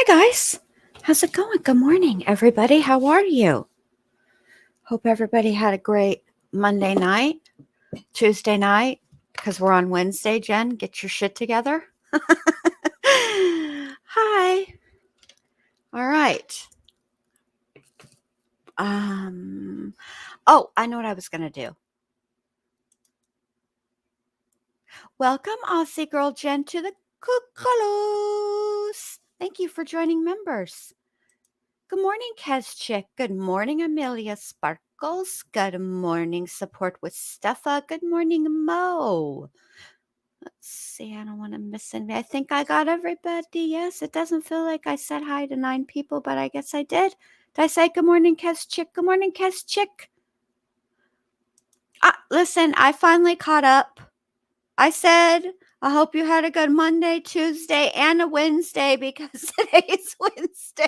Hi, guys. How's it going? Good morning, everybody. How are you? Hope everybody had a great Monday night, Tuesday night, because we're on Wednesday. Jen, get your shit together. Hi. All right. Oh, I know what I was going to do. Welcome, Aussie girl Jen, to the Cuckoos. Thank you for joining members. Good morning, Kez Chick. Good morning, Amelia Sparkles. Good morning, Support with Steffa. Good morning, Mo. Let's see, I don't want to miss anybody. I think I got everybody. Yes, it doesn't feel like I said hi to 9 people, but I guess I did. Did I say good morning, Kez Chick? Good morning, Kez Chick. Listen, I finally caught up. I said, I hope you had a good Monday, Tuesday, and a Wednesday because today's Wednesday.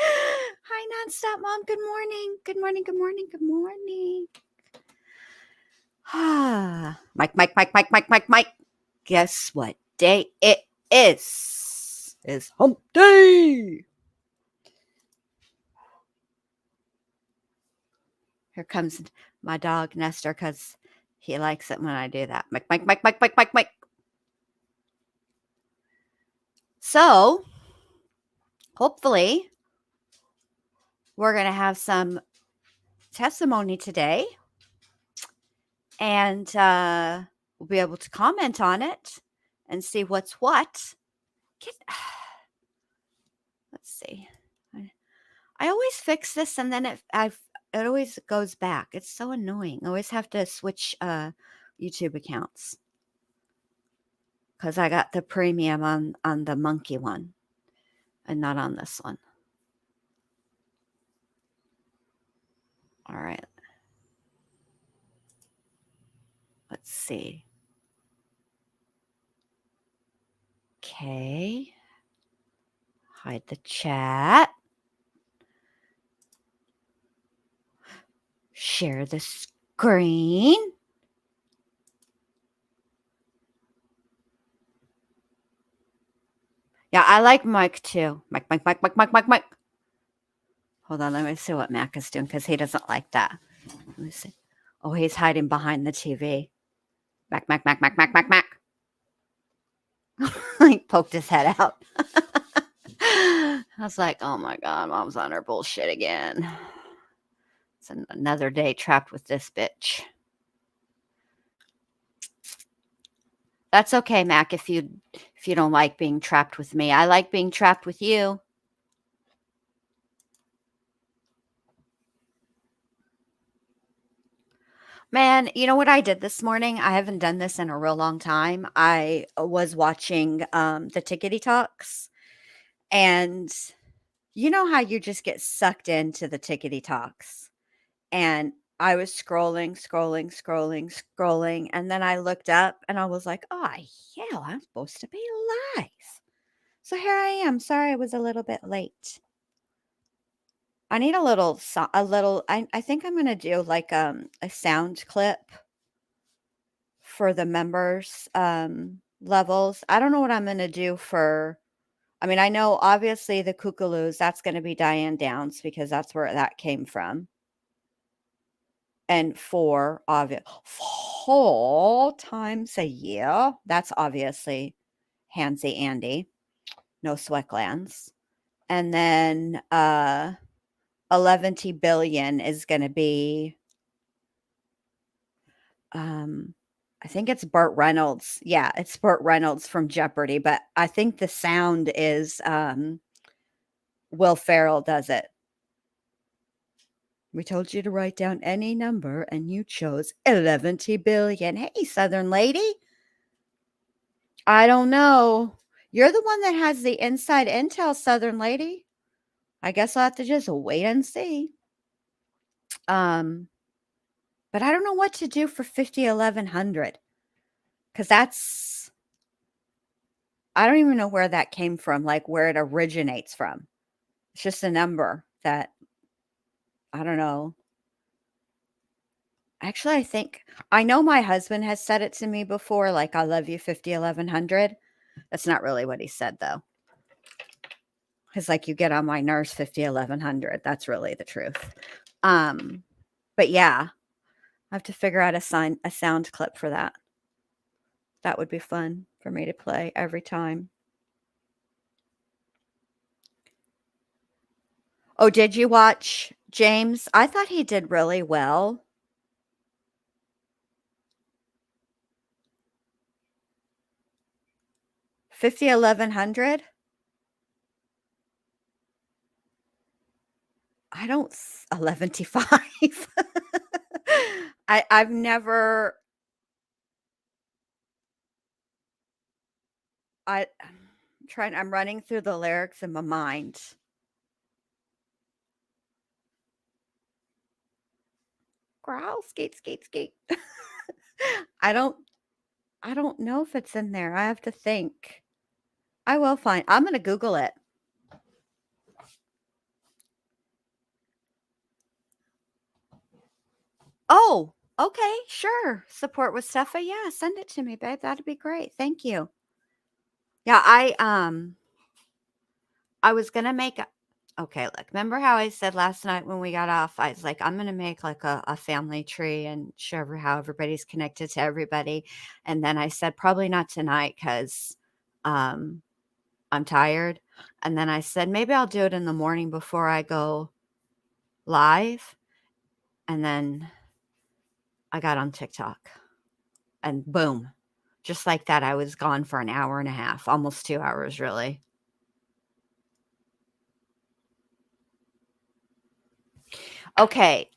Hi, Nonstop Mom. Good morning. Good morning. Good morning. Good morning. Mike. Guess what day it is? It's hump day. Here comes my dog, Nestor, because he likes it when I do that. Mike. So, hopefully, we're going to have some testimony today. And we'll be able to comment on it and see what's what. Let's see. I always fix this and then it always goes back. It's so annoying. I always have to switch YouTube accounts because I got the premium on the monkey one and not on this one. All right. Let's see. Okay. Hide the chat. Share the screen. Yeah, I like Mike too. Mike. Hold on, let me see what Mac is doing because he doesn't like that. Let me see. Oh, he's hiding behind the TV. Mac. He poked his head out. I was like, oh my God, Mom's on her bullshit again. It's another day trapped with this bitch. That's okay, Mac, if you don't like being trapped with me. I like being trapped with you. Man, you know what I did this morning? I haven't done this in a real long time. I was watching the Tickety Talks, and you know how you just get sucked into the Tickety Talks. And I was scrolling, and then I looked up and I was like, oh, hell, I'm supposed to be live. So here I am. Sorry I was a little bit late. I need a little, I think I'm going to do like a sound clip for the members levels. I don't know what I'm going to do for, I mean, I know obviously the Kookaroos, that's going to be Diane Downs because that's where that came from. And 4 times a year, that's obviously Hansy Andy, no Swecklands. And then 11 billion is going to be I think it's Burt Reynolds. Yeah, it's Burt Reynolds from Jeopardy, but I think the sound is Will Ferrell does it. We told you to write down any number and you chose 11 billion. Hey, Southern lady. I don't know. You're the one that has the inside intel, Southern lady. I guess I'll have to just wait and see. But I don't know what to do for 1100 because that's, I don't even know where that came from, like where it originates from. It's just a number that, I don't know. Actually, I think, I know my husband has said it to me before, like, I love you 1100. That's not really what he said, though. because like you get on my nerves 50, 1100. That's really the truth. But yeah, I have to figure out a sound clip for that. That would be fun for me to play every time. Oh, did you watch James? I thought he did really well. $50, 1100. I don't 1125. I've never I'm running through the lyrics in my mind. Growl, skate, skate, skate. I don't I don't know if it's in there. I have to think. I'm gonna Google it. Oh, okay, sure. Support with Steffa. Yeah, send it to me, babe. That'd be great. Thank you. Yeah, I was gonna make a okay, look, remember how I said last night when we got off, I was like, I'm gonna make like a family tree and show how everybody's connected to everybody. And then I said, probably not tonight because um I'm tired. And then I said, maybe I'll do it in the morning before I go live. And then I got on TikTok and boom, just like that, I was gone for an hour and a half, almost 2 hours, really. Okay.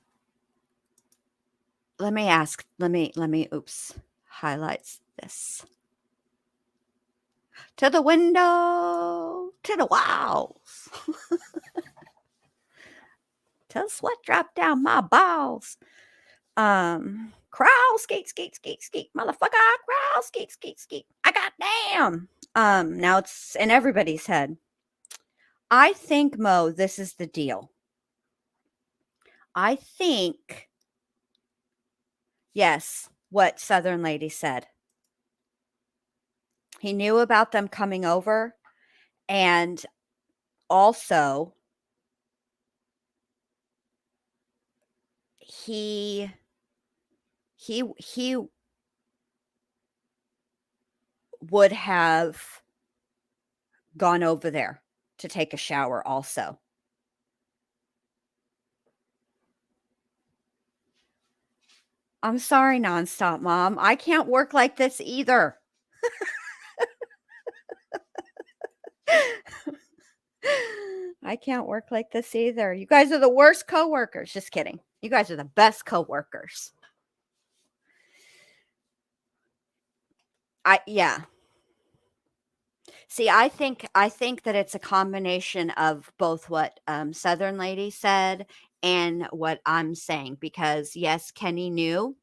Oops, highlights this. To the window, to the walls, till sweat drop down my balls. Crawl, skate, skate, skate, skate, motherfucker, crawl, skate, skate, skate. I got damn. Now it's in everybody's head. I think, Mo, this is the deal. I think, yes, what Southern Lady said. He knew about them coming over, and also he would have gone over there to take a shower also. I'm sorry, Nonstop Mom. I can't work like this either. I can't work like this either. You guys are the worst coworkers. Just kidding. You guys are the best coworkers. Yeah. See, I think that it's a combination of both what Southern Lady said and what I'm saying, because yes, Kenny knew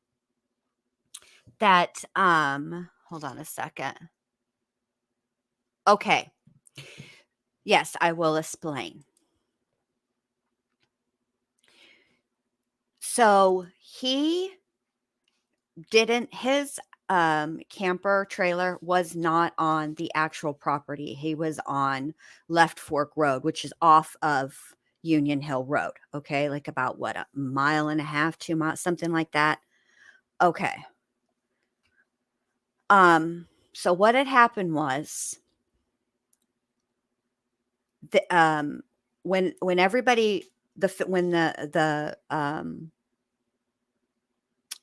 that hold on a second. Okay. Yes, I will explain. So he didn't his camper trailer was not on the actual property. He was on Left Fork Road, which is off of Union Hill Road. Okay, like about what, a mile and a half, 2 miles, something like that. Okay. So what had happened was the when everybody when the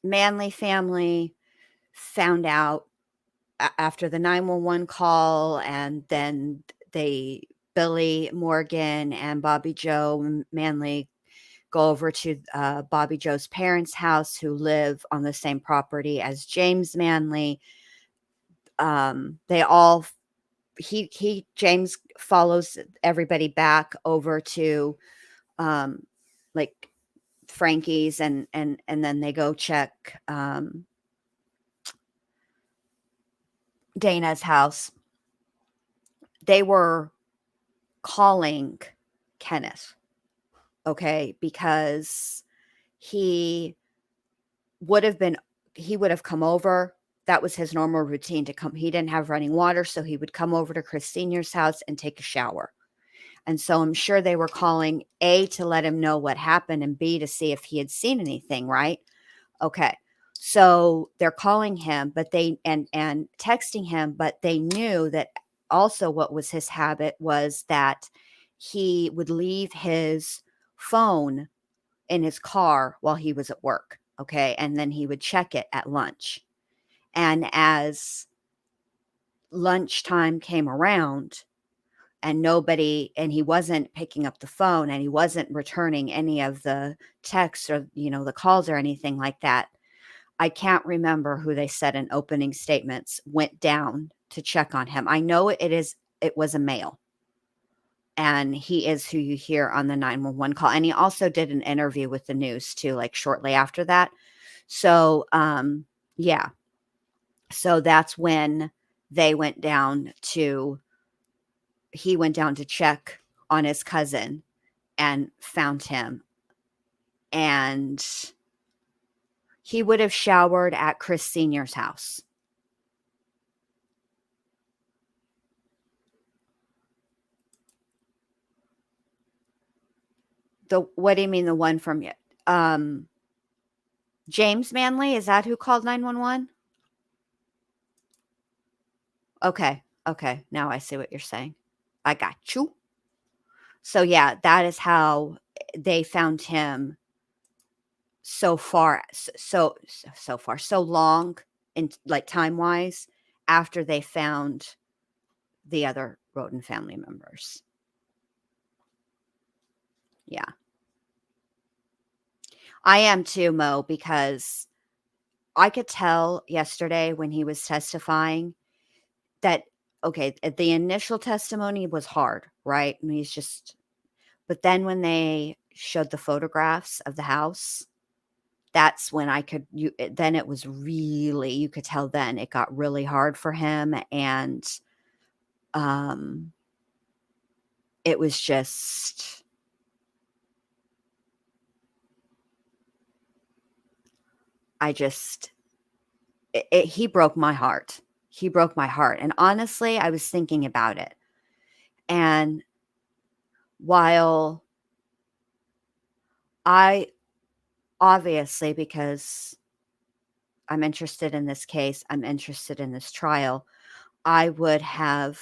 Manley family found out after the 911 call, and then Billy Morgan and Bobby Joe Manley go over to Bobby Joe's parents' house, who live on the same property as James Manley. They all James follows everybody back over to like Frankie's, and then they go check Dana's house. They were calling Kenneth, okay, because he would have come over. That was his normal routine to come. He didn't have running water, so he would come over to Chris Senior's house and take a shower. And so I'm sure they were calling A, to let him know what happened, and B, to see if he had seen anything, right? Okay. So they're calling him, but they and texting him, but they knew that also what was his habit was that he would leave his phone in his car while he was at work, okay? And then he would check it at lunch. And as lunchtime came around, and he wasn't picking up the phone, and he wasn't returning any of the texts, or the calls or anything like that. I can't remember who they said in opening statements went down to check on him. I know it was a male, and he is who you hear on the 911 call, and he also did an interview with the news too, like, shortly after that. So, yeah. So that's when they went down to he went down to check on his cousin and found him, and he would have showered at Chris Sr.'s house. What do you mean, the one from um James Manley? Is that who called 911? Okay. Okay. Now I see what you're saying. I got you. So yeah, that is how they found him so far, so long, in, like, time wise, after they found the other Roden family members. Yeah. I am too, Mo, because I could tell yesterday when he was testifying that, okay, the initial testimony was hard, right? And but then when they showed the photographs of the house, that's when then it was really, you could tell then it got really hard for him. And um, it was just, I just, he broke my heart. He broke my heart. And honestly, I was thinking about it. And while I obviously, because I'm interested in this case, I'm interested in this trial, I would have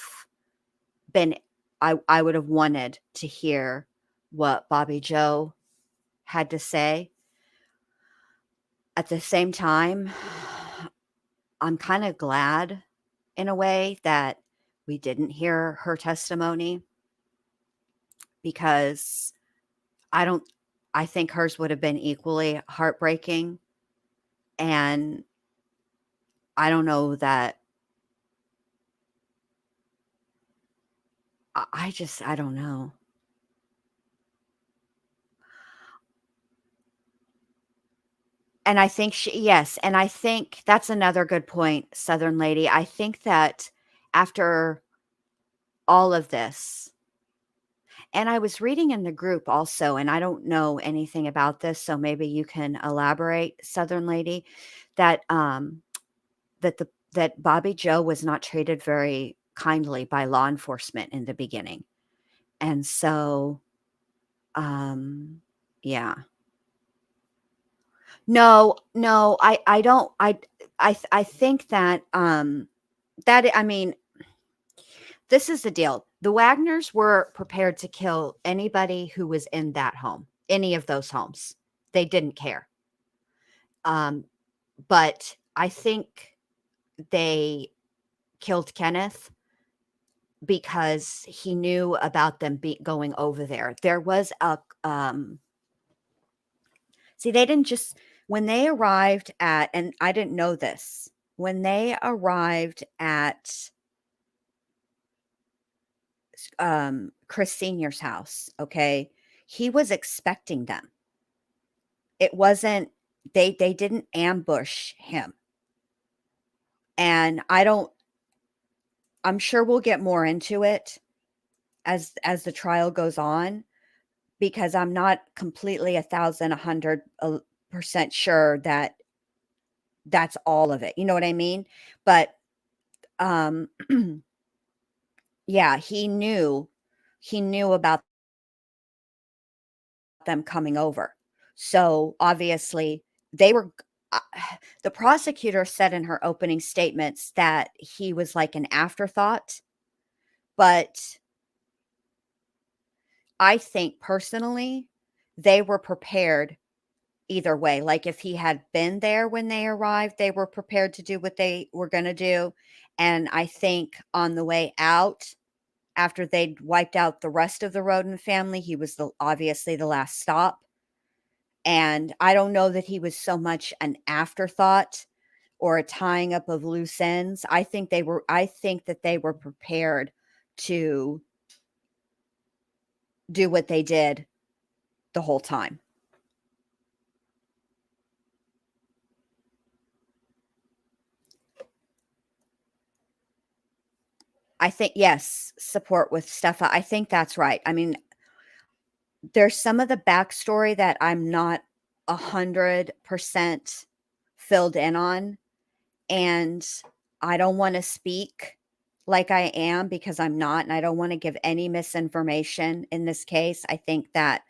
been, I would have wanted to hear what Bobby Joe had to say. At the same time, I'm kind of glad in a way that we didn't hear her testimony, because I don't, I think hers would have been equally heartbreaking. And I don't know that, I don't know. And I think yes, and I think that's another good point, Southern Lady. I think that after all of this, and I was reading in the group also, and I don't know anything about this, so maybe you can elaborate, Southern Lady, that that Bobby Joe was not treated very kindly by law enforcement in the beginning. And so, yeah. No, no, I don't, I think that, I mean, this is the deal. The Wagners were prepared to kill anybody who was in that home, any of those homes. They didn't care. Um, but I think they killed Kenneth because he knew about them going over there. There was see, they didn't just, when they arrived at, and I didn't know this, when they arrived at Chris Senior's house, okay, he was expecting them. It wasn't, they didn't ambush him. And I'm sure we'll get more into it as the trial goes on, because I'm not completely 1,100% sure that that's all of it. You know what I mean? But, um, yeah, he knew. he knew about them coming over. So, obviously, they were uh, the prosecutor said in her opening statements that he was like an afterthought, but I think personally, they were prepared either way. Like, if he had been there when they arrived, they were prepared to do what they were gonna do, and I think on the way out, after they'd wiped out the rest of the rodent family, he was obviously the last stop. And I don't know that he was so much an afterthought or a tying up of loose ends. I think that they were prepared to do what they did the whole time. I think yes, support with stuff. I think that's right. I mean, there's some of the backstory that I'm not 100% filled in on, and I don't wanna speak like I am because I'm not, and I don't wanna give any misinformation in this case. I think that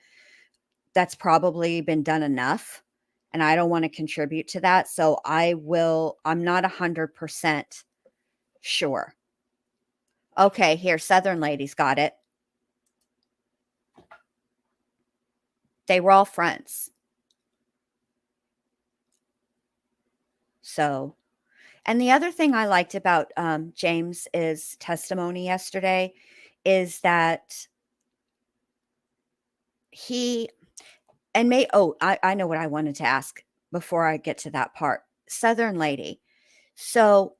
that's probably been done enough, and I don't wanna contribute to that, so I'm not 100% sure. Okay, here, Southern ladies got it. They were all friends. So and the other thing I liked about, James's testimony yesterday is that he and may oh, I know what I wanted to ask before I get to that part. Southern lady. So,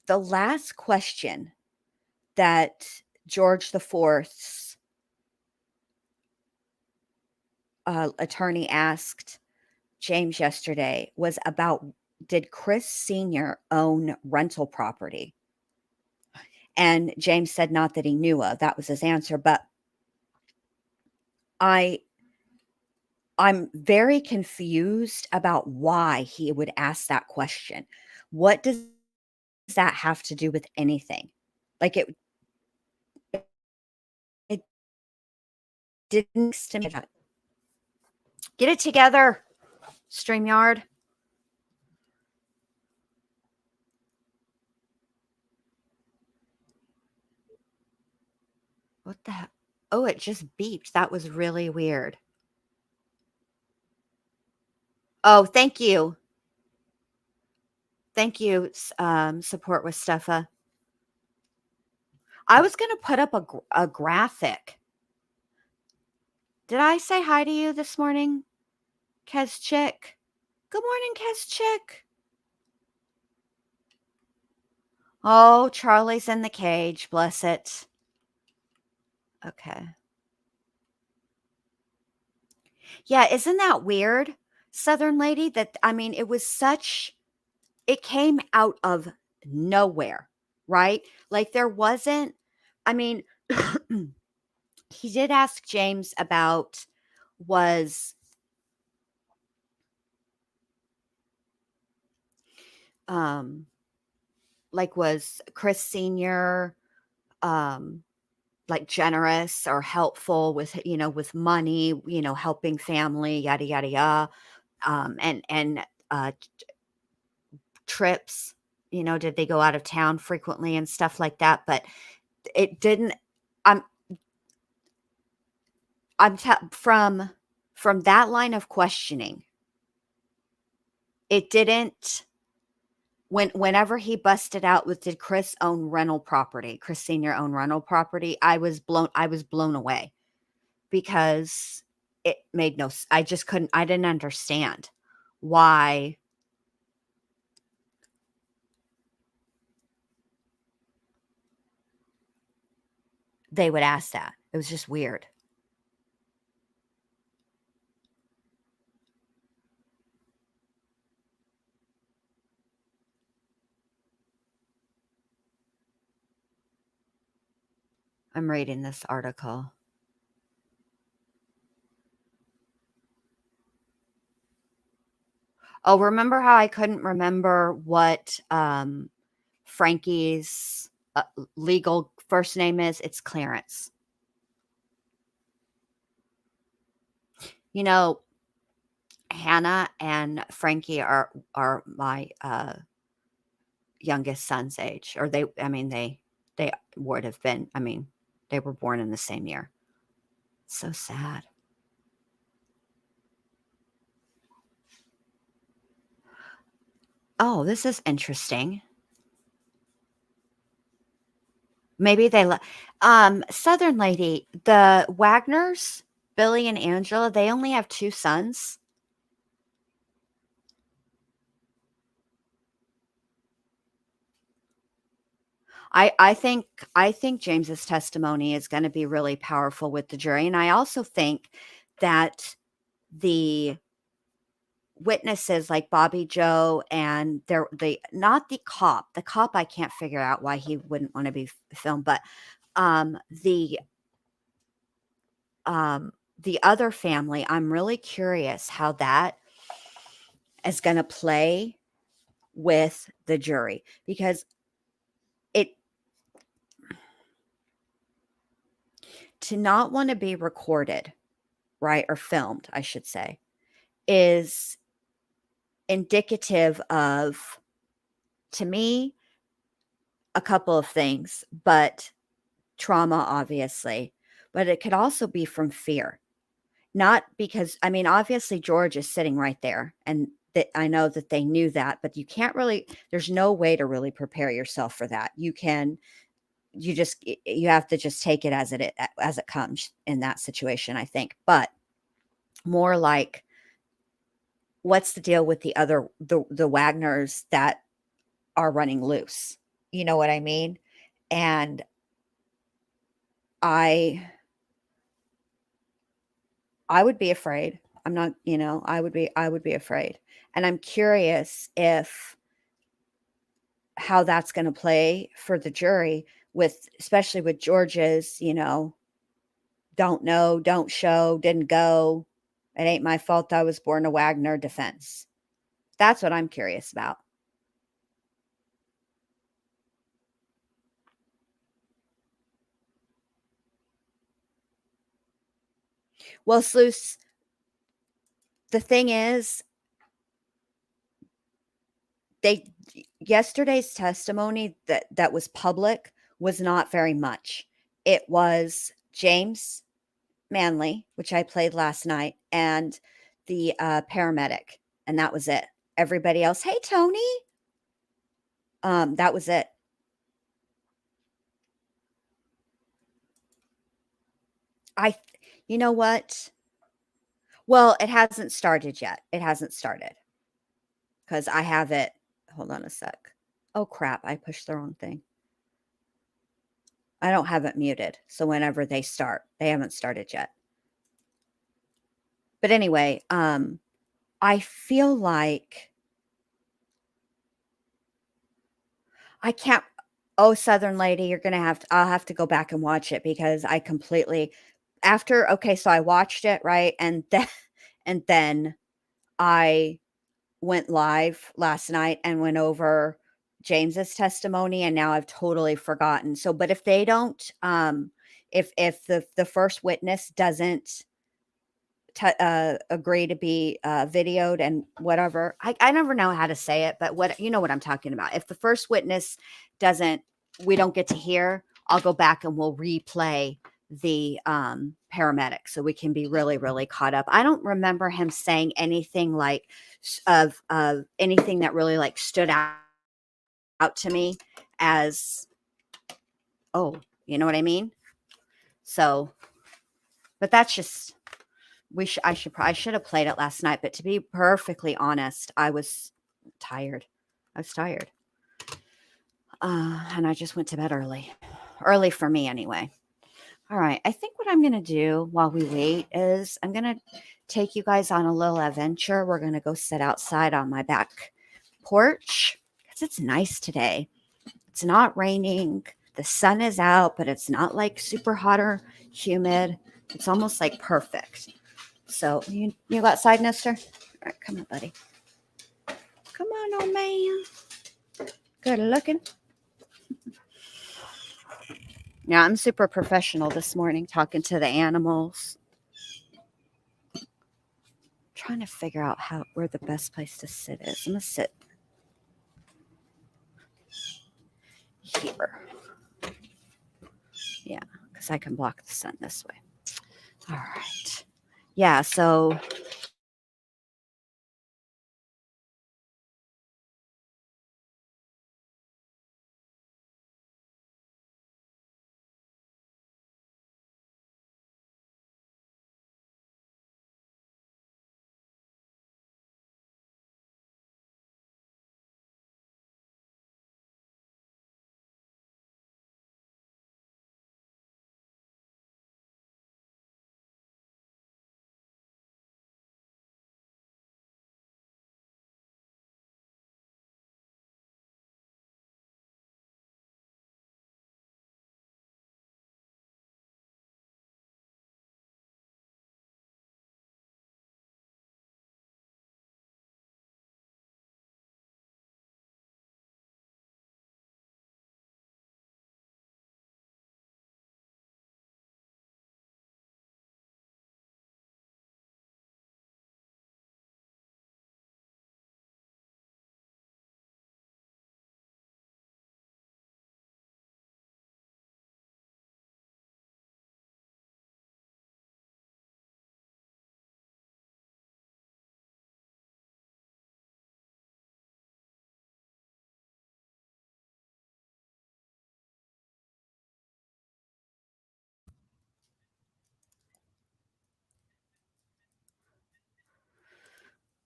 the last question that George the Fourth's attorney asked James yesterday was about, did Chris Sr. own rental property? And James said not that he knew of. That was his answer, but I I'm very confused about why he would ask that question. What does that have to do with anything? Like, it didn't to me. Get it together, StreamYard. What the he Oh, it just beeped. That was really weird. Oh, thank you. Thank you, Support with Steffa. I was gonna put up a graphic. Did I say hi to you this morning, Chick? Good morning, Chick. Oh, Charlie's in the cage, bless it. Okay. Yeah, isn't that weird, Southern lady? That I mean, it came out of nowhere, right? Like, there wasn't I mean, he did ask James about was, um, was Chris Sr., um, like, generous or helpful with, with money, helping family, yada, yada, yada, and, trips, did they go out of town frequently and stuff like that? But it didn't I'm I'm te from that line of questioning, it didn't whenever he busted out with, "Did Chris own rental property? Chris Senior own rental property?" I was blown away because it made no s I just couldn't I didn't understand why they would ask that. It was just weird. I'm reading this article. Oh, remember how I couldn't remember what, Frankie's, legal first name is? It's Clarence. You know, Hannah and Frankie are my, youngest son's age, or they would have been, I mean, they were born in the same year. So sad. Oh, this is interesting. Maybe Southern Lady, the Wagners, Billy and Angela, they only have 2 sons. I think James's testimony is gonna be really powerful with the jury, and I also think that the witnesses like Bobby Joe and the not the cop I can't figure out why he wouldn't wanna be filmed, but, um, the, um, the other family, I'm really curious how that is gonna play with the jury because it to not wanna be recorded, right, or filmed, I should say, is indicative of, to me, a couple of things, but trauma, obviously, but it could also be from fear. Not because, I mean, obviously, George is sitting right there, and that I know that they knew that, but you can't really, there's no way to really prepare yourself for that. You have to just take it as it comes in that situation, I think. But more like, what's the deal with the Wagners that are running loose? You know what I mean? And I I would be afraid. I'm not, I would be afraid. And I'm curious if how that's gonna play for the jury with especially with George's, "Don't know, don't show, didn't go. It ain't my fault I was born a Wagner" defense. That's what I'm curious about. Well, Sluice, the thing is, they yesterday's testimony that was public was not very much. It was James Manley, which I played last night, and the, paramedic, and that was it. Everybody else, "Hey, Tony." That was it. I You know what? Well, it hasn't started yet. It hasn't started because I have it, hold on a sec. Oh, crap, I pushed the wrong thing. I don't have it muted, so whenever they start, they haven't started yet. But anyway, I feel like I can't Oh, Southern Lady, I'll have to go back and watch it because I completely after okay, so I watched it, right? And then and then I went live last night and went over James's testimony, and now I've totally forgotten. So, but if they don't, if the first witness doesn't agree to be videoed and whatever, I never know how to say it, but what you know what I'm talking about. If the first witness doesn't, we don't get to hear. I'll go back and we'll replay the paramedic so we can be really really caught up. I don't remember him saying anything like of anything that really like stood out to me as, oh, you know what I mean? So, but that's just I should have played it last night, but to be perfectly honest, I was tired. I was tired. And I just went to bed early. Early for me anyway. All right. I think what I'm going to do while we wait is I'm going to take you guys on a little adventure. We're going to go sit outside on my back porch because it's nice today. It's not raining. The sun is out, but it's not like super hot or humid. It's almost like perfect. So you go outside, Mister? All right, come on, buddy. Come on, old man. Good looking. Yeah, I'm super professional this morning talking to the animals. trying to figure out where the best place to sit is. I'm gonna sit here. Yeah, because I can block the sun this way. All right. Yeah, so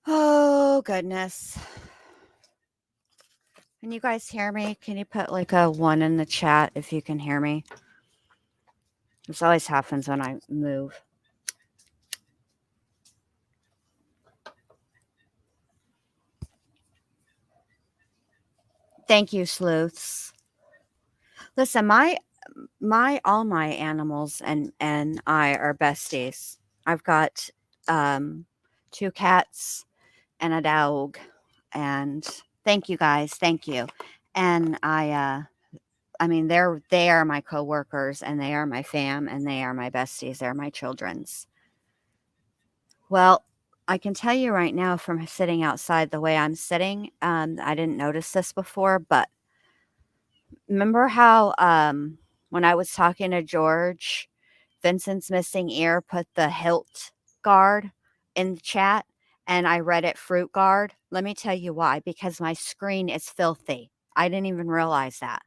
oh goodness. Can you guys hear me? Can you put like a 1 in the chat if you can hear me? This always happens when I move. Thank you, sleuths. Listen, all my animals and I are besties. I've got 2 cats and a dog, and thank you guys, thank you. And I mean they are my coworkers and they are my fam and they are my besties. They're my children's. Well, I can tell you right now from sitting outside the way I'm sitting, I didn't notice this before, but remember how when I was talking to George, Vincent's missing ear put the hilt guard in the chat and I read it fruit guard? Let me tell you why. Because my screen is filthy. I didn't even realize that.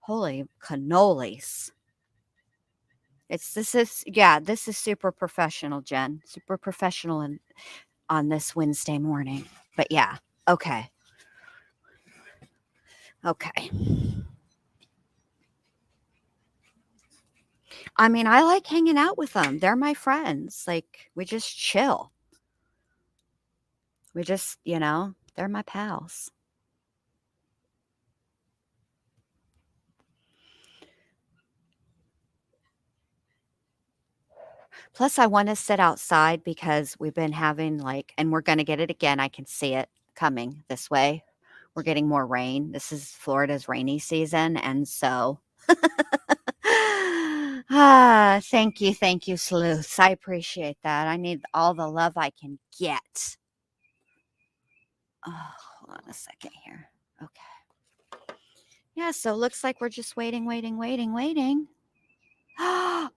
Holy cannolis. This is super professional, Jen. Super professional on this Wednesday morning. But yeah, okay. Okay. I mean, I like hanging out with them. They're my friends. Like, we just chill. We just, they're my pals. Plus, I want to sit outside because we've been having and we're going to get it again. I can see it coming this way. We're getting more rain. This is Florida's rainy season. And so, thank you, sleuths. I appreciate that. I need all the love I can get. Oh, hold on a second here. Okay. Yeah, so looks like we're just waiting.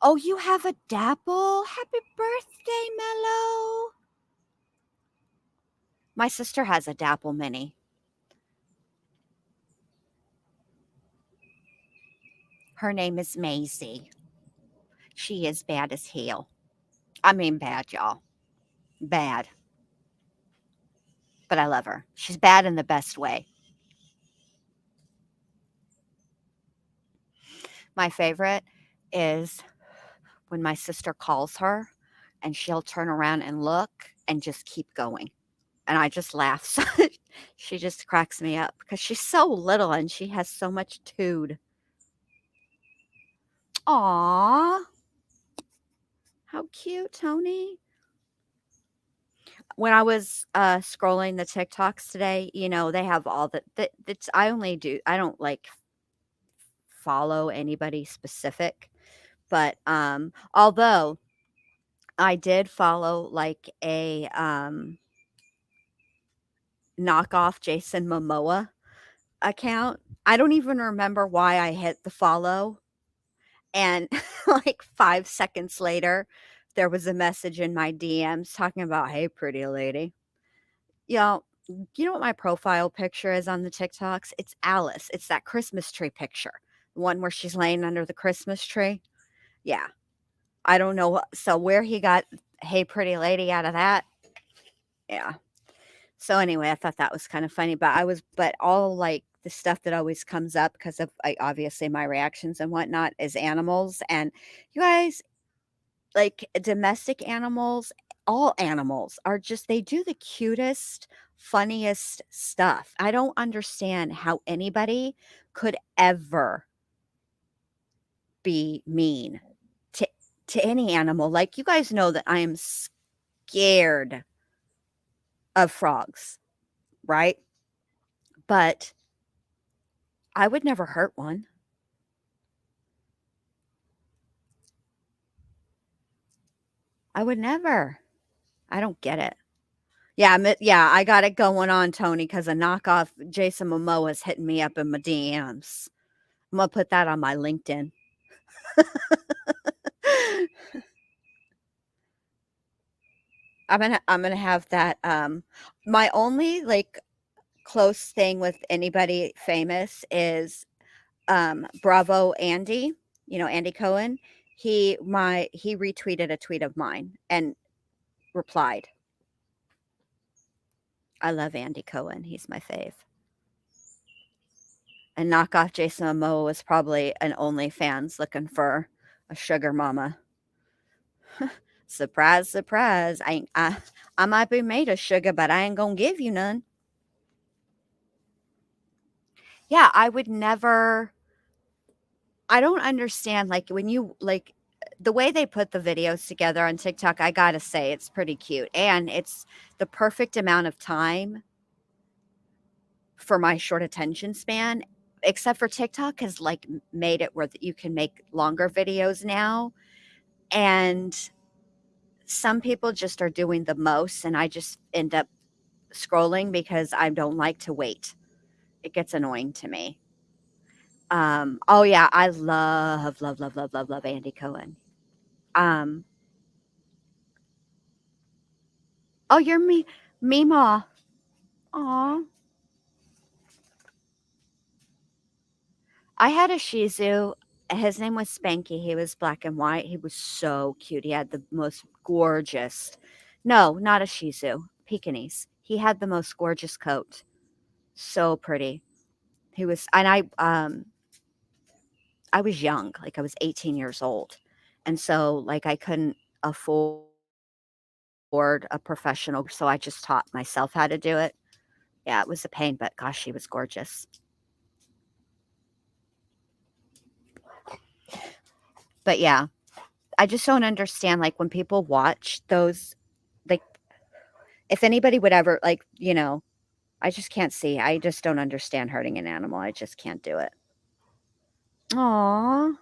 Oh, you have a dapple? Happy birthday, Mello. My sister has a dapple mini. Her name is Maisie. She is bad as hell. I mean, bad, y'all. Bad. But I love her. She's bad in the best way. My favorite is when my sister calls her and she'll turn around and look and just keep going. And I just laugh. So she just cracks me up because she's so little and she has so much tood. Aw. How cute, Tony. When I was scrolling the TikToks today, they have all that's I don't like follow anybody specific, but although I did follow, like, a, knockoff Jason Momoa account. I don't even remember why I hit the follow, and, like, 5 seconds later, there was a message in my DMs talking about, "Hey, pretty lady." Y'all, you know what my profile picture is on the TikToks? It's Alice. It's that Christmas tree picture, the one where she's laying under the Christmas tree. Yeah, I don't know so where he got "Hey, pretty lady" out of that, yeah. So, anyway, I thought that was kinda funny, but all, like, the stuff that always comes up because of, obviously my reactions and whatnot is animals, and you guys, like, domestic animals, all animals are just they do the cutest, funniest stuff. I don't understand how anybody could ever be mean to any animal. Like, you guys know that I am scared of frogs, right? But I would never hurt one. I would never. I don't get it. Yeah, yeah, I got it going on, Tony, because a knockoff Jason Momoa is hitting me up in my DMs. I'm gonna put that on my LinkedIn. I'm gonna have that, my only, like, close thing with anybody famous is, Bravo Andy, Andy Cohen. He retweeted a tweet of mine and replied. I love Andy Cohen, he's my fave. And knockoff Jason Momoa was probably an OnlyFans looking for a sugar mama. Surprise, surprise. I might be made of sugar, but I ain't gonna give you none. Yeah, I would never I don't understand, like, when you like, the way they put the videos together on TikTok, I gotta say, it's pretty cute, and it's the perfect amount of time for my short attention span, except for TikTok has, like, made it where that you can make longer videos now, and some people just are doing the most, and I just end up scrolling because I don't like to wait. It gets annoying to me. Oh, yeah, I love, love, love, love, love, love Andy Cohen. Um Oh, you're me Meemaw. Aw. I had a Shih Tzu. His name was Spanky. He was black and white. He was so cute. He had the most gorgeous No, not a Shih Tzu, Pekingese. He had the most gorgeous coat. So pretty. He was and I was young, like, I was 18 years old, and so, like, I couldn't afford a professional, so I just taught myself how to do it. Yeah, it was a pain, but gosh, she was gorgeous. But, yeah. I just don't understand, like, when people watch those, like, if anybody would ever, like, I just can't see. I just don't understand hurting an animal. I just can't do it. Aw.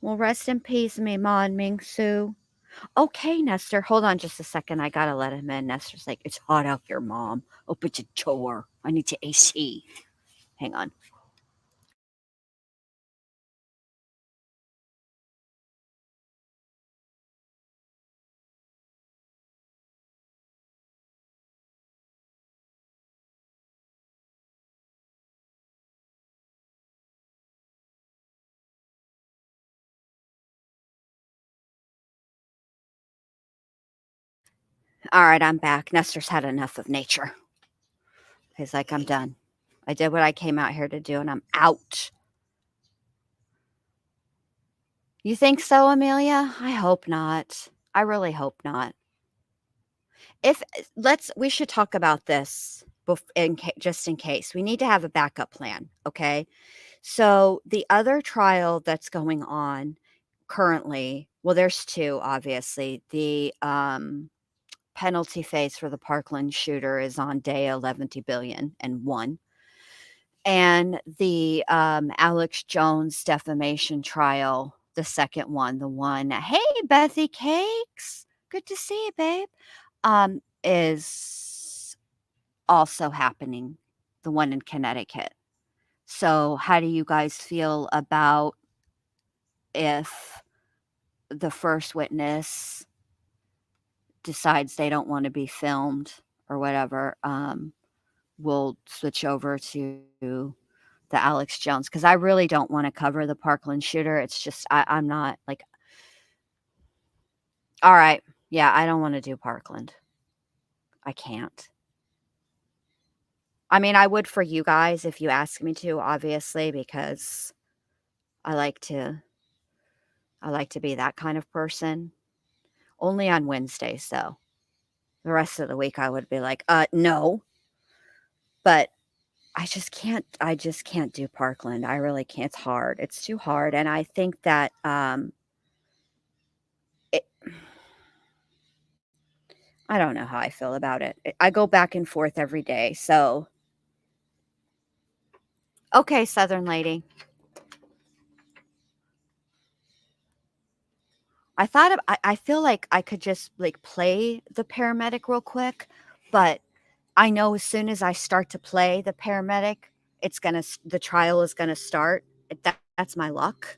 Well, rest in peace, Mima and Ming Su. Okay, Nestor. Hold on just a second. I gotta let him in. Nestor's like, it's hot out here, Mom. Open the door. I need to AC. Hang on. All right, I'm back. Nestor's had enough of nature. He's like, I'm done. I did what I came out here to do, and I'm out. You think so, Amelia? I hope not. I really hope not. If we should talk about this just in case. We need to have a backup plan, okay? So the other trial that's going on currently, well, there's two, obviously. The penalty phase for the Parkland shooter is on day 11 billion and one, and the Alex Jones defamation trial the second one, the one, "Hey, Bethy Cakes, good to see you, babe," is also happening, the one in Connecticut. So, how do you guys feel about if the first witness decides they don't wanna be filmed or whatever, we'll switch over to the Alex Jones, because I really don't wanna cover the Parkland shooter. It's just I'm not, like, alright, yeah, I don't wanna do Parkland. I can't. I mean, I would for you guys if you ask me to, obviously, because I like to I like to be that kind of person. Only on Wednesdays, though. The rest of the week, I would be like, no," but I just can't do Parkland. I really can't. It's hard. It's too hard, and I think that, it I don't know how I feel about it. I go back and forth every day, so okay, Southern lady. I feel like I could just, like, play the paramedic real quick, but I know as soon as I start to play the paramedic, the trial is gonna start. That's my luck.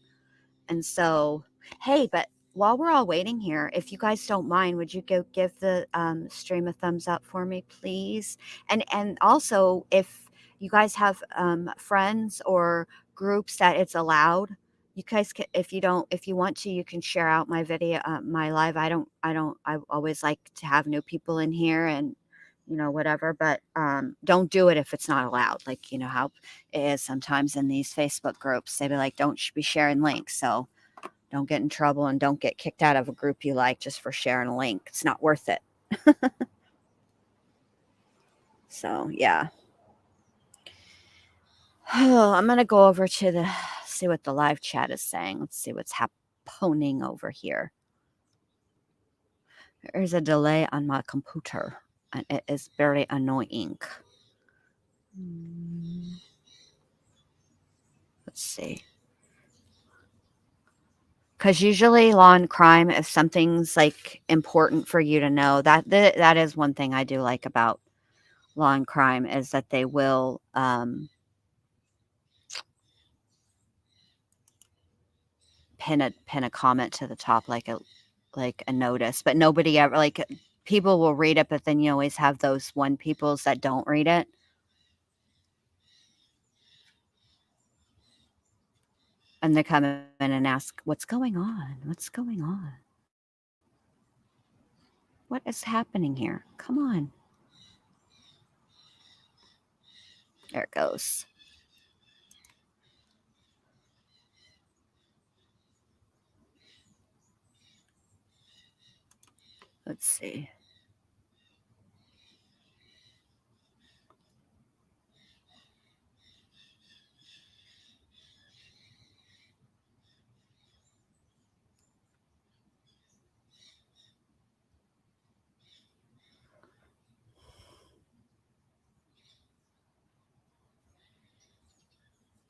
And so, hey, but while we're all waiting here, if you guys don't mind, would you go give the stream a thumbs up for me, please? And also, if you guys have friends or groups that it's allowed, you guys can, if you want to, you can share out my video, my live. I always like to have new people in here and whatever, but don't do it if it's not allowed. Like, how it is sometimes in these Facebook groups. They be like, don't be sharing links. So don't get in trouble and don't get kicked out of a group you like just for sharing a link. It's not worth it. So, yeah. Oh, I'm going to go over to see what the live chat is saying. Let's see what's happening over here. There's a delay on my computer, and it is very annoying. Let's see. Because usually law and crime, if something's like important for you to know, that is one thing I do like about law and crime, is that they will pin a comment to the top, like a notice, but nobody ever, like, people will read it, but then you always have those one peoples that don't read it. And they come in and ask, "What's going on? What's going on? What is happening here? Come on." There it goes. Let's see.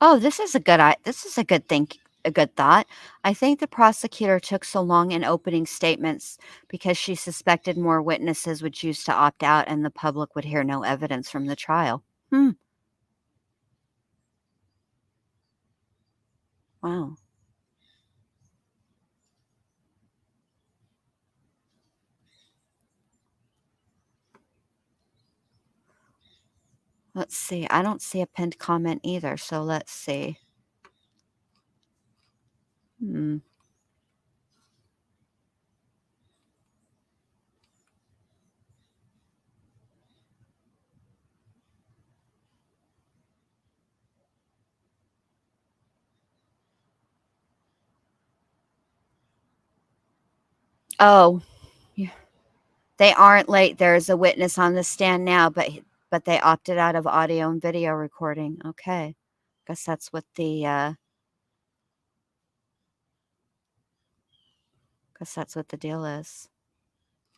Oh, this is a good thing, a good thought. I think the prosecutor took so long in opening statements because she suspected more witnesses would choose to opt out and the public would hear no evidence from the trial. Hmm. Wow. Let's see. I don't see a pinned comment either, so let's see. Hmm. Oh, yeah. They aren't late. There's a witness on the stand now, but they opted out of audio and video recording. Okay. Guess that's what the deal is.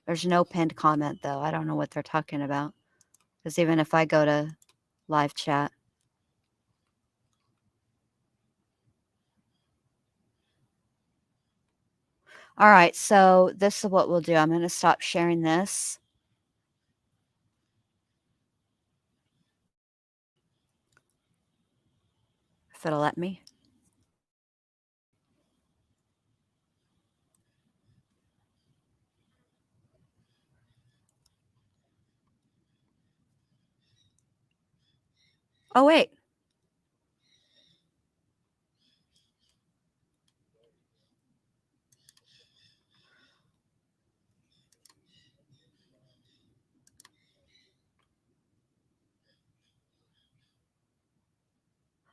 There's no pinned comment though. I don't know what they're talking about. Because even if I go to live chat, All right, so this is what we'll do. I'm going to stop sharing this. If it'll let me. Oh, wait.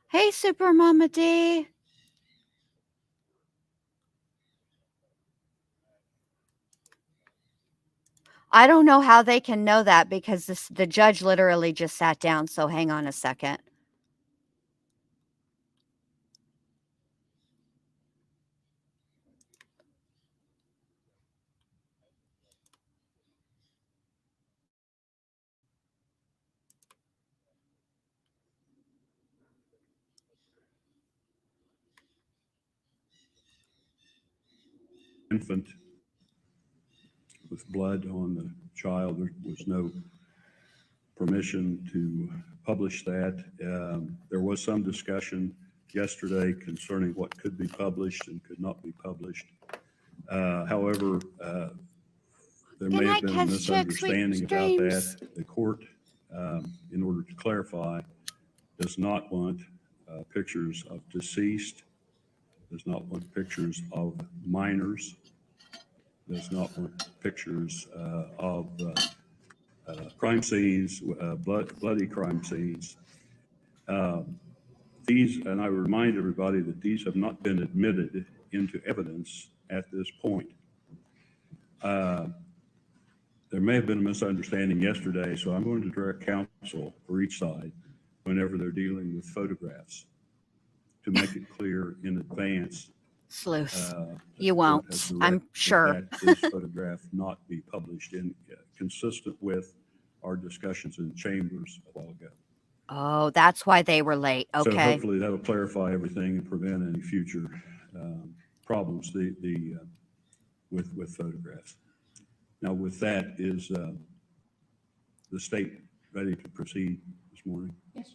Hey, Super Mama D. I don't know how they can know that because the judge literally just sat down. So hang on a second. Infant with blood on the child. There was no permission to publish that. There was some discussion yesterday concerning what could be published and could not be published. However, there Good may have night, been a Catch Chick. Sweet misunderstanding about dreams. that. The court, in order to clarify, does not want pictures of deceased, does not want pictures of minors, does not want pictures of crime scenes, bloody crime scenes. These, and I remind everybody that these have not been admitted into evidence at this point. There may have been a misunderstanding yesterday, so I'm going to direct counsel for each side whenever they're dealing with photographs to make it clear in advance. Sleuth. that You the court won't, has I'm directed sure. that this photograph not be published consistent with our discussions in chambers a while ago. Oh, that's why they were late. So Okay. hopefully that'll clarify everything and prevent any future problems with photographs. Now, with that, is the state ready to proceed this morning? Yes,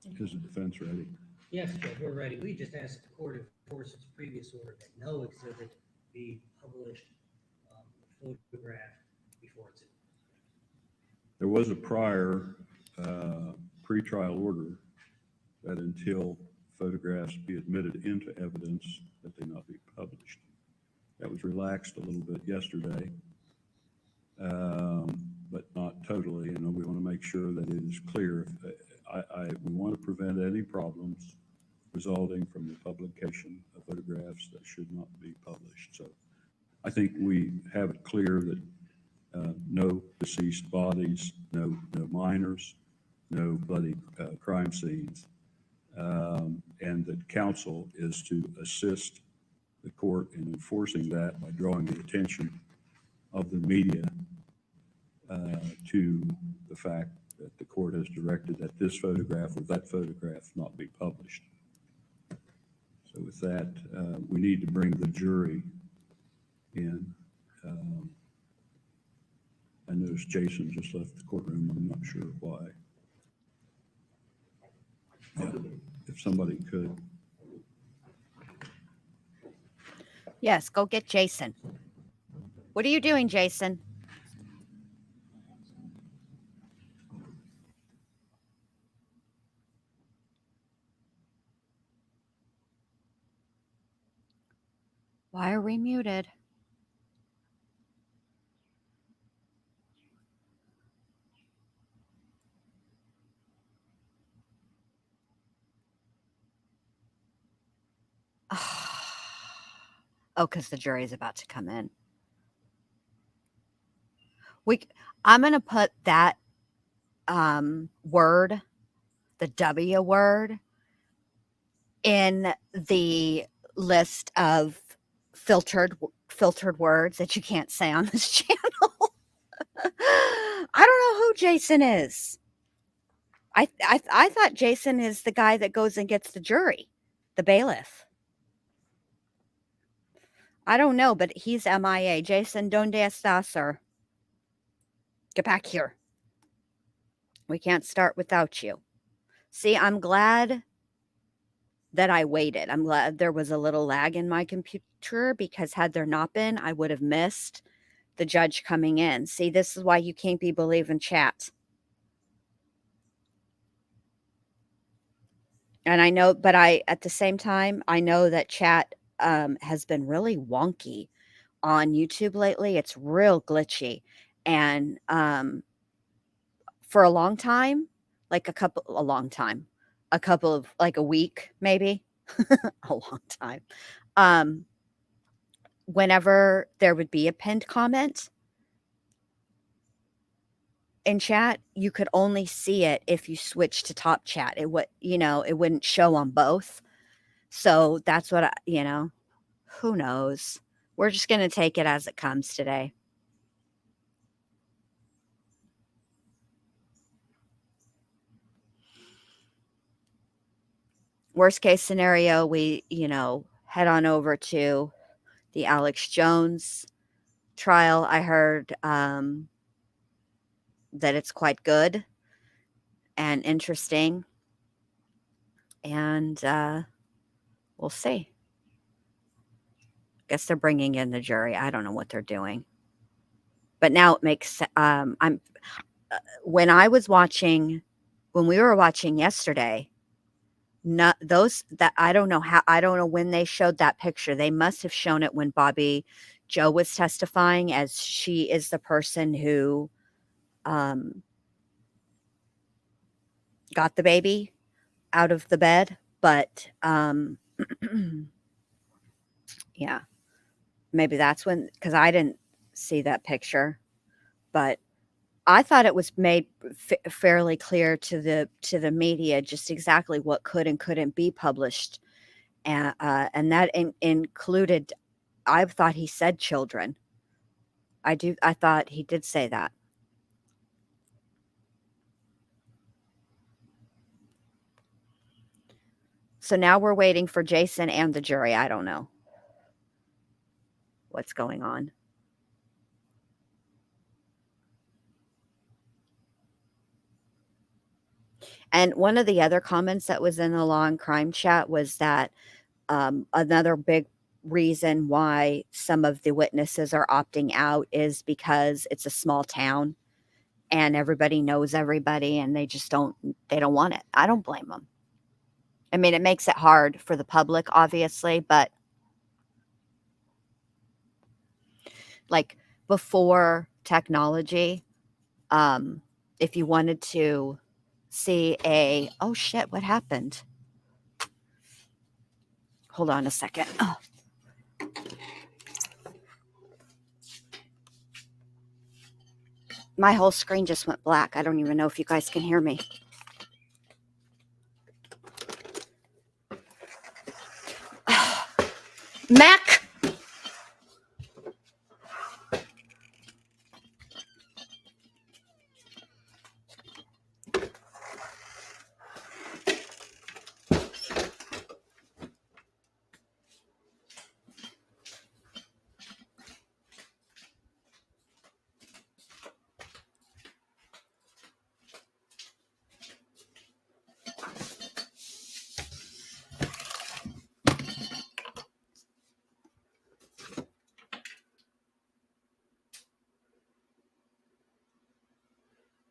sir. Is the defense ready? Yes, Judge, we're ready. We just asked the court to enforce its previous order that no exhibit be published, photograph before it's in. There was a prior pretrial order that until photographs be admitted into evidence, that they not be published. That was relaxed a little bit yesterday, but not totally. And we want to make sure that it is clear. We want to prevent any problems resulting from the publication of photographs that should not be published. So I think we have it clear that no deceased bodies, no minors, no bloody crime scenes, and that counsel is to assist the court in enforcing that by drawing the attention of the media to the fact that the court has directed that this photograph or that photograph not be published. So with that, we need to bring the jury in. I noticed Jason just left the courtroom. I'm not sure why. Yeah, if somebody could. Yes, go get Jason. What are you doing, Jason? Why are we muted? Oh, because the jury's about to come in. I'm going to put that word, the W word, in the list of filtered words that you can't say on this channel. I don't know who Jason is. I thought Jason is the guy that goes and gets the jury, the bailiff. I don't know, but he's MIA. Jason, donde está, sir? Get back here. We can't start without you. See, I'm glad that I waited. I'm glad there was a little lag in my computer, because had there not been, I would have missed the judge coming in. See, this is why you can't be believing chat. And I know, but at the same time, I know that chat has been really wonky on YouTube lately. It's real glitchy. And for a long time, like a couple of, like a week, maybe, a long time. Whenever there would be a pinned comment in chat, you could only see it if you switched to top chat. It would, it wouldn't show on both. So that's what who knows? We're just going to take it as it comes today. Worst case scenario, we, head on over to the Alex Jones trial. I heard that it's quite good and interesting. And we'll see. Guess they're bringing in the jury. I don't know what they're doing. But now it makes when we were watching yesterday, not those that I don't know when they showed that picture. They must have shown it when Bobby Joe was testifying, as she is the person who got the baby out of the bed. But yeah, maybe that's when, because I didn't see that picture, but I thought it was made fairly clear to the media just exactly what could and couldn't be published, and that included. I thought he said children. I thought he did say that. So now we're waiting for Jason and the jury. I don't know what's going on. And one of the other comments that was in the Law and Crime chat was that another big reason why some of the witnesses are opting out is because it's a small town and everybody knows everybody, and they don't want it. I don't blame them. I mean, it makes it hard for the public, obviously, but like before technology, if you wanted to see oh shit, what happened? Hold on a second. Oh. My whole screen just went black. I don't even know if you guys can hear me. Mac!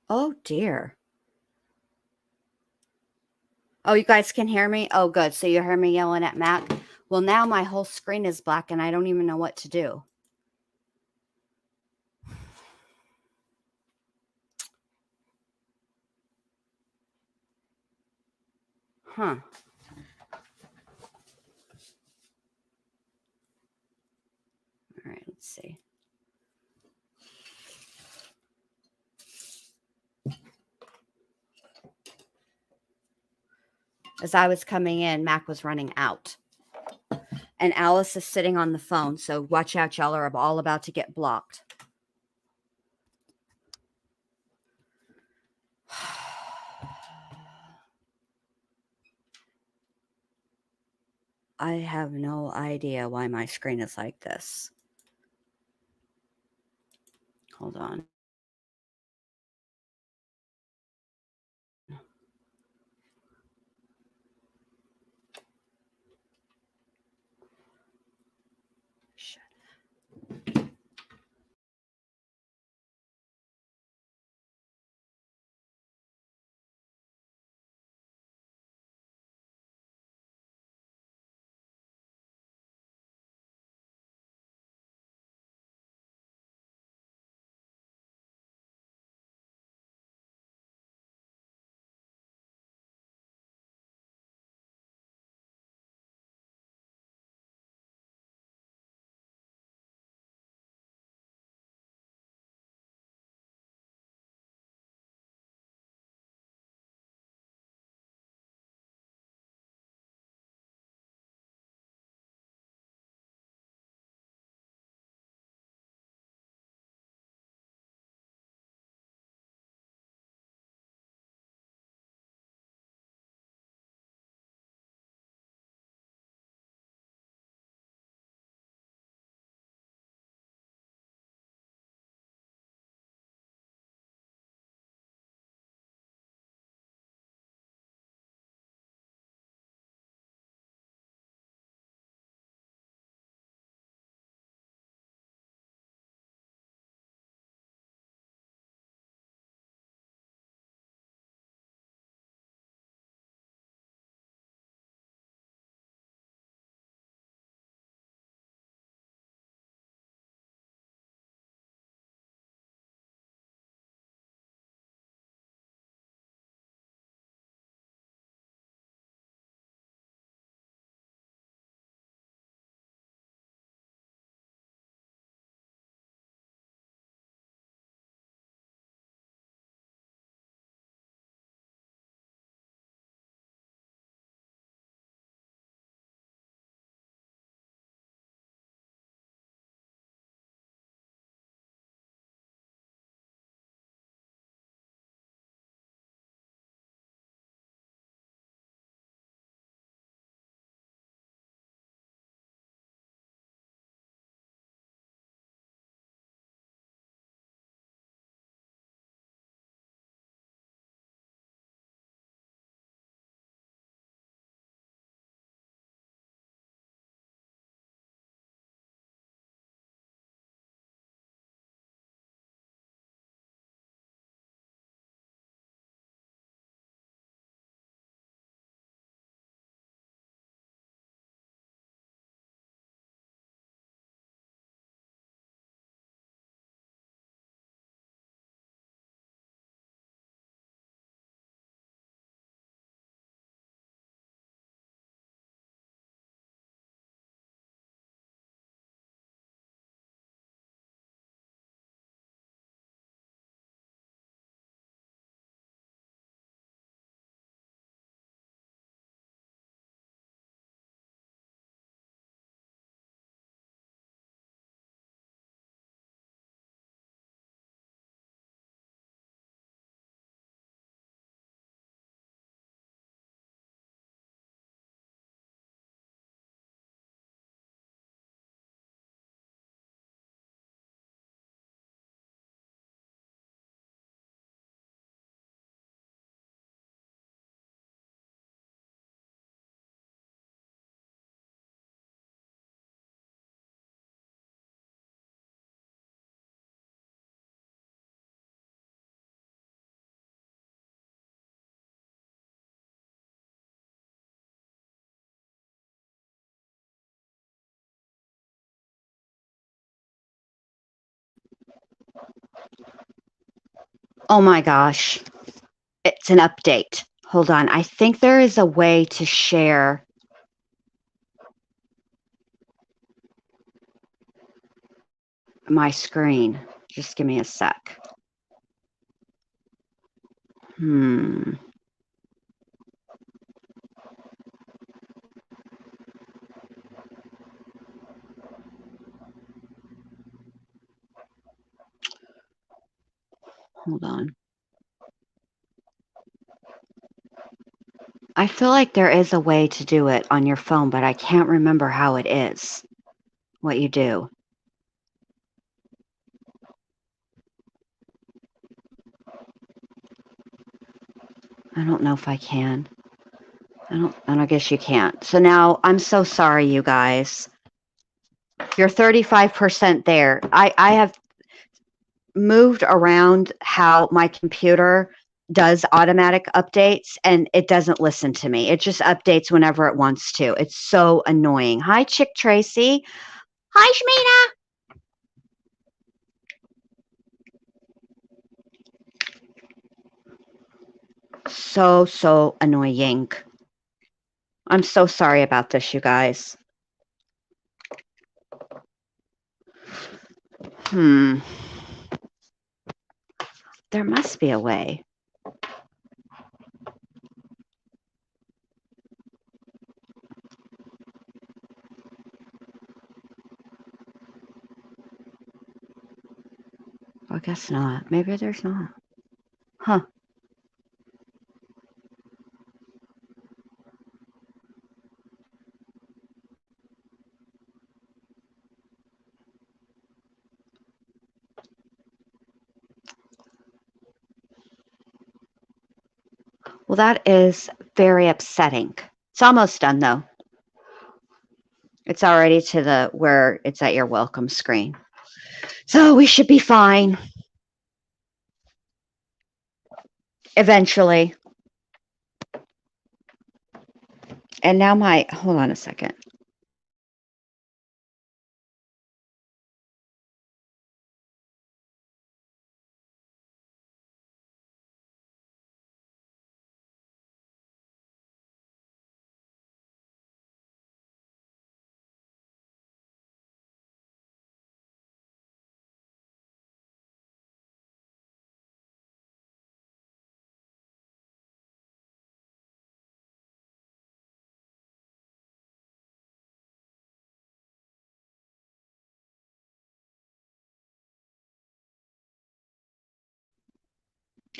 Oh, dear. Oh, you guys can hear me? Oh, good. So you hear me yelling at Mac? Well, now my whole screen is black and I don't even know what to do. Huh. All right, let's see. As I was coming in, Mac was running out. And Alice is sitting on the phone, so watch out, y'all are all about to get blocked. I have no idea why my screen is like this. Hold on. Shit. Oh my gosh. It's an update. Hold on. I think there is a way to share my screen. Just give me a sec. Hold on. I feel like there is a way to do it on your phone, but I can't remember how it is, what you do. I don't know if I can. I guess you can't. So now I'm so sorry, you guys. You're 35% there. I have moved around how my computer does automatic updates and it doesn't listen to me. It just updates whenever it wants to. It's so annoying. Hi, Chick Tracy. Hi, Shmina. So annoying. I'm so sorry about this, you guys. There must be a way. I guess not. Maybe there's not. Huh. Well, that is very upsetting. It's almost done, though. It's already to the where it's at your welcome screen. So we should be fine. Eventually. And now hold on a second.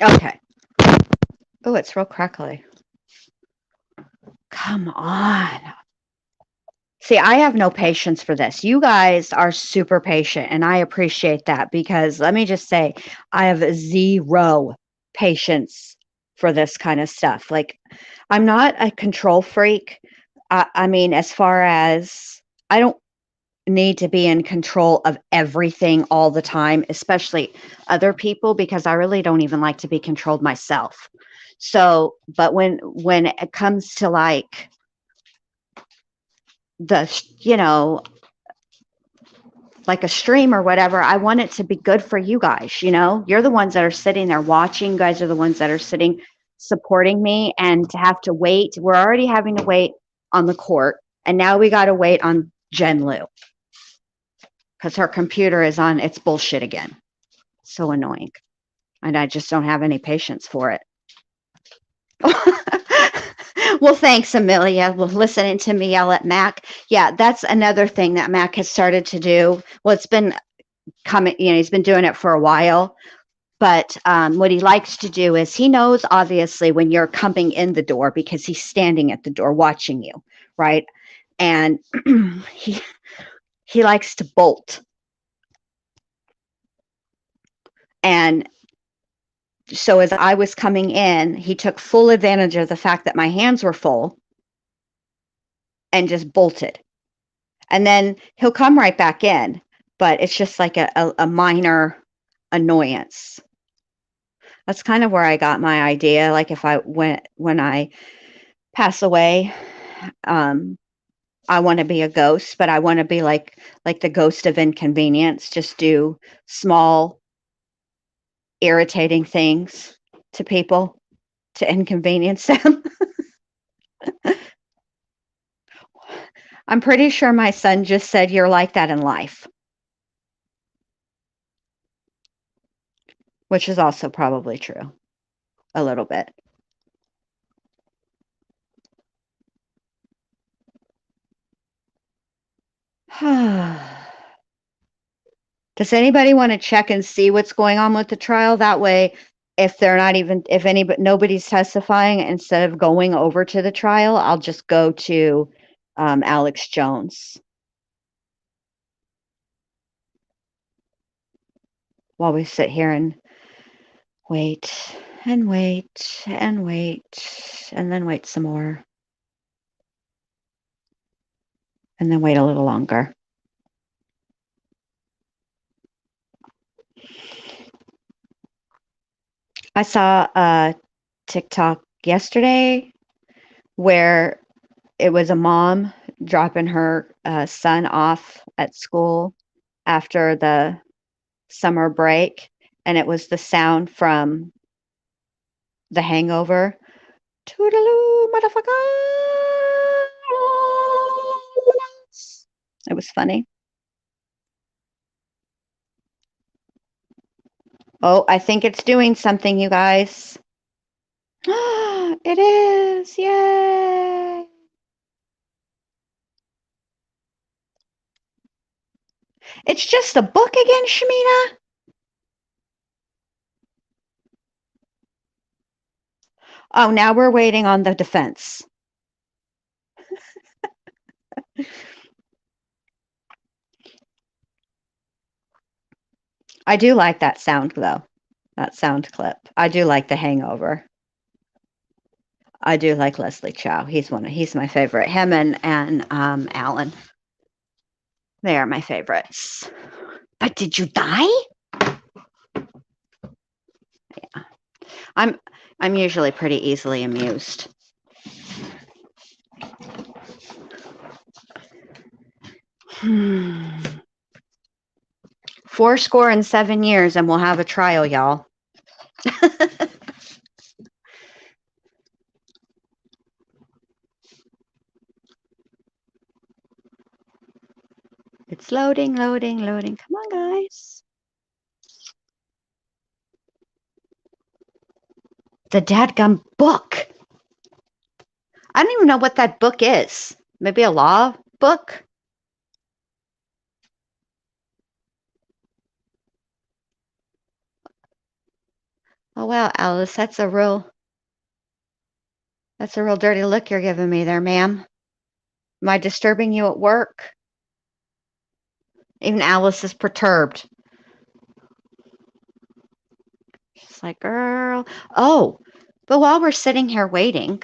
Okay. Oh, it's real crackly. Come on. See, I have no patience for this. You guys are super patient, and I appreciate that because let me just say, I have zero patience for this kind of stuff. Like, I'm not a control freak. I mean, as far as I don't need to be in control of everything all the time, especially other people, because I really don't even like to be controlled myself. So, but when it comes to like like a stream or whatever, I want it to be good for you guys. You're the ones that are sitting there watching. You guys are the ones that are sitting supporting me, and to have to wait. We're already having to wait on the court, and now we got to wait on Jen Lu because her computer is on its bullshit again. So annoying. And I just don't have any patience for it. Well, thanks, Amelia. Well, listening to me yell at Mac. Yeah, that's another thing that Mac has started to do. Well, it's been coming, he's been doing it for a while. But what he likes to do is he knows, obviously, when you're coming in the door because he's standing at the door watching you, right? And he likes to bolt. And so as I was coming in, he took full advantage of the fact that my hands were full and just bolted. And then he'll come right back in, but it's just like a minor annoyance. That's kind of where I got my idea. Like if when I pass away, I want to be a ghost, but I want to be like the ghost of inconvenience, just do small, irritating things to people to inconvenience them. I'm pretty sure my son just said you're like that in life, which is also probably true a little bit. Does anybody want to check and see what's going on with the trial? That way if they're not even, if anybody, nobody's testifying, instead of going over to the trial, I'll just go to Alex Jones while we sit here and wait and wait and wait and then wait some more and then wait a little longer. I saw a TikTok yesterday where it was a mom dropping her son off at school after the summer break, and it was the sound from The Hangover. Toodaloo, motherfucker. It was funny. Oh, I think it's doing something, you guys. It is. Yay. It's just a book again, Shamina. Oh, now we're waiting on the defense. I do like that sound, though. That sound clip. I do like The Hangover. I do like Leslie Chow. He's my favorite. Him and Alan. They are my favorites. But did you die? Yeah. I'm usually pretty easily amused. Fourscore and 7 years, and we'll have a trial, y'all. It's loading, loading, loading. Come on, guys. The dadgum book. I don't even know what that book is. Maybe a law book? Oh, wow, Alice, that's a real dirty look you're giving me there, ma'am. Am I disturbing you at work? Even Alice is perturbed. She's like, girl. Oh, but while we're sitting here waiting,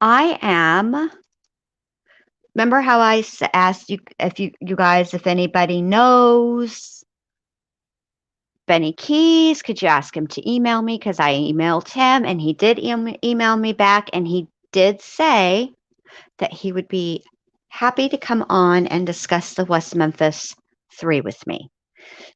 remember how I asked you if you guys, if anybody knows Benny Keys, could you ask him to email me? Because I emailed him and he did email me back, and he did say that he would be happy to come on and discuss the West Memphis 3 with me.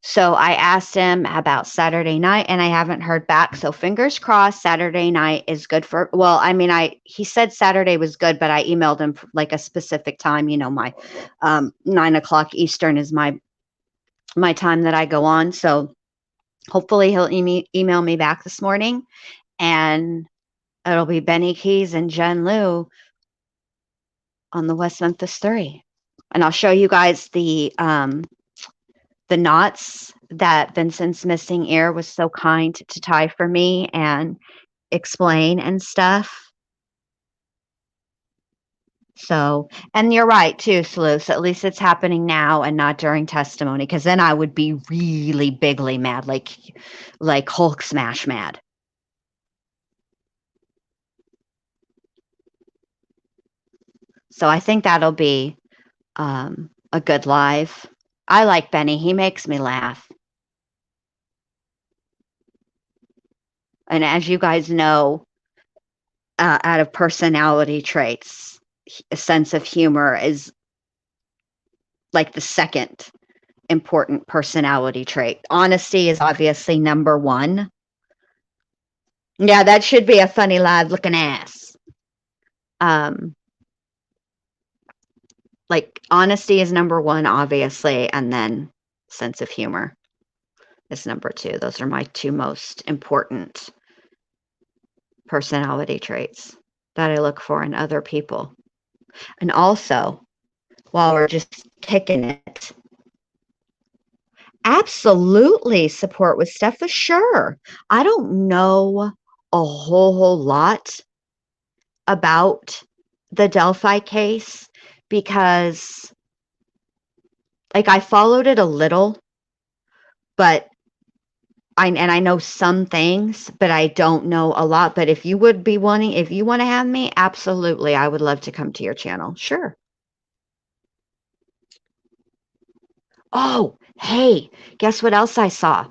So I asked him about Saturday night, and I haven't heard back. So fingers crossed Saturday night is good for, well, I mean, he said Saturday was good, but I emailed him for like a specific time. You know, my 9 o'clock Eastern is my time that I go on. So hopefully he'll email me back this morning, and it'll be Benny Keys and Jen Liu on the West Memphis 3. And I'll show you guys the knots that Vincent's missing ear was so kind to tie for me and explain and stuff. So, and you're right too, Sleuth. At least it's happening now and not during testimony, because then I would be really bigly mad, like Hulk smash mad. So I think that'll be a good live. I like Benny. He makes me laugh. And as you guys know, out of personality traits, a sense of humor is like the second important personality trait. Honesty is obviously number 1. Yeah, that should be a funny live looking ass. Like honesty is number 1, obviously, and then sense of humor is number 2. Those are my 2 most important personality traits that I look for in other people. And also, while we're just kicking it, Absolutely support with stuff for sure. I don't know a whole lot about the Delphi case because like I followed it a little, but I know some things, but I don't know a lot. But if you want to have me, absolutely, I would love to come to your channel. Sure. Oh, hey, guess what else I saw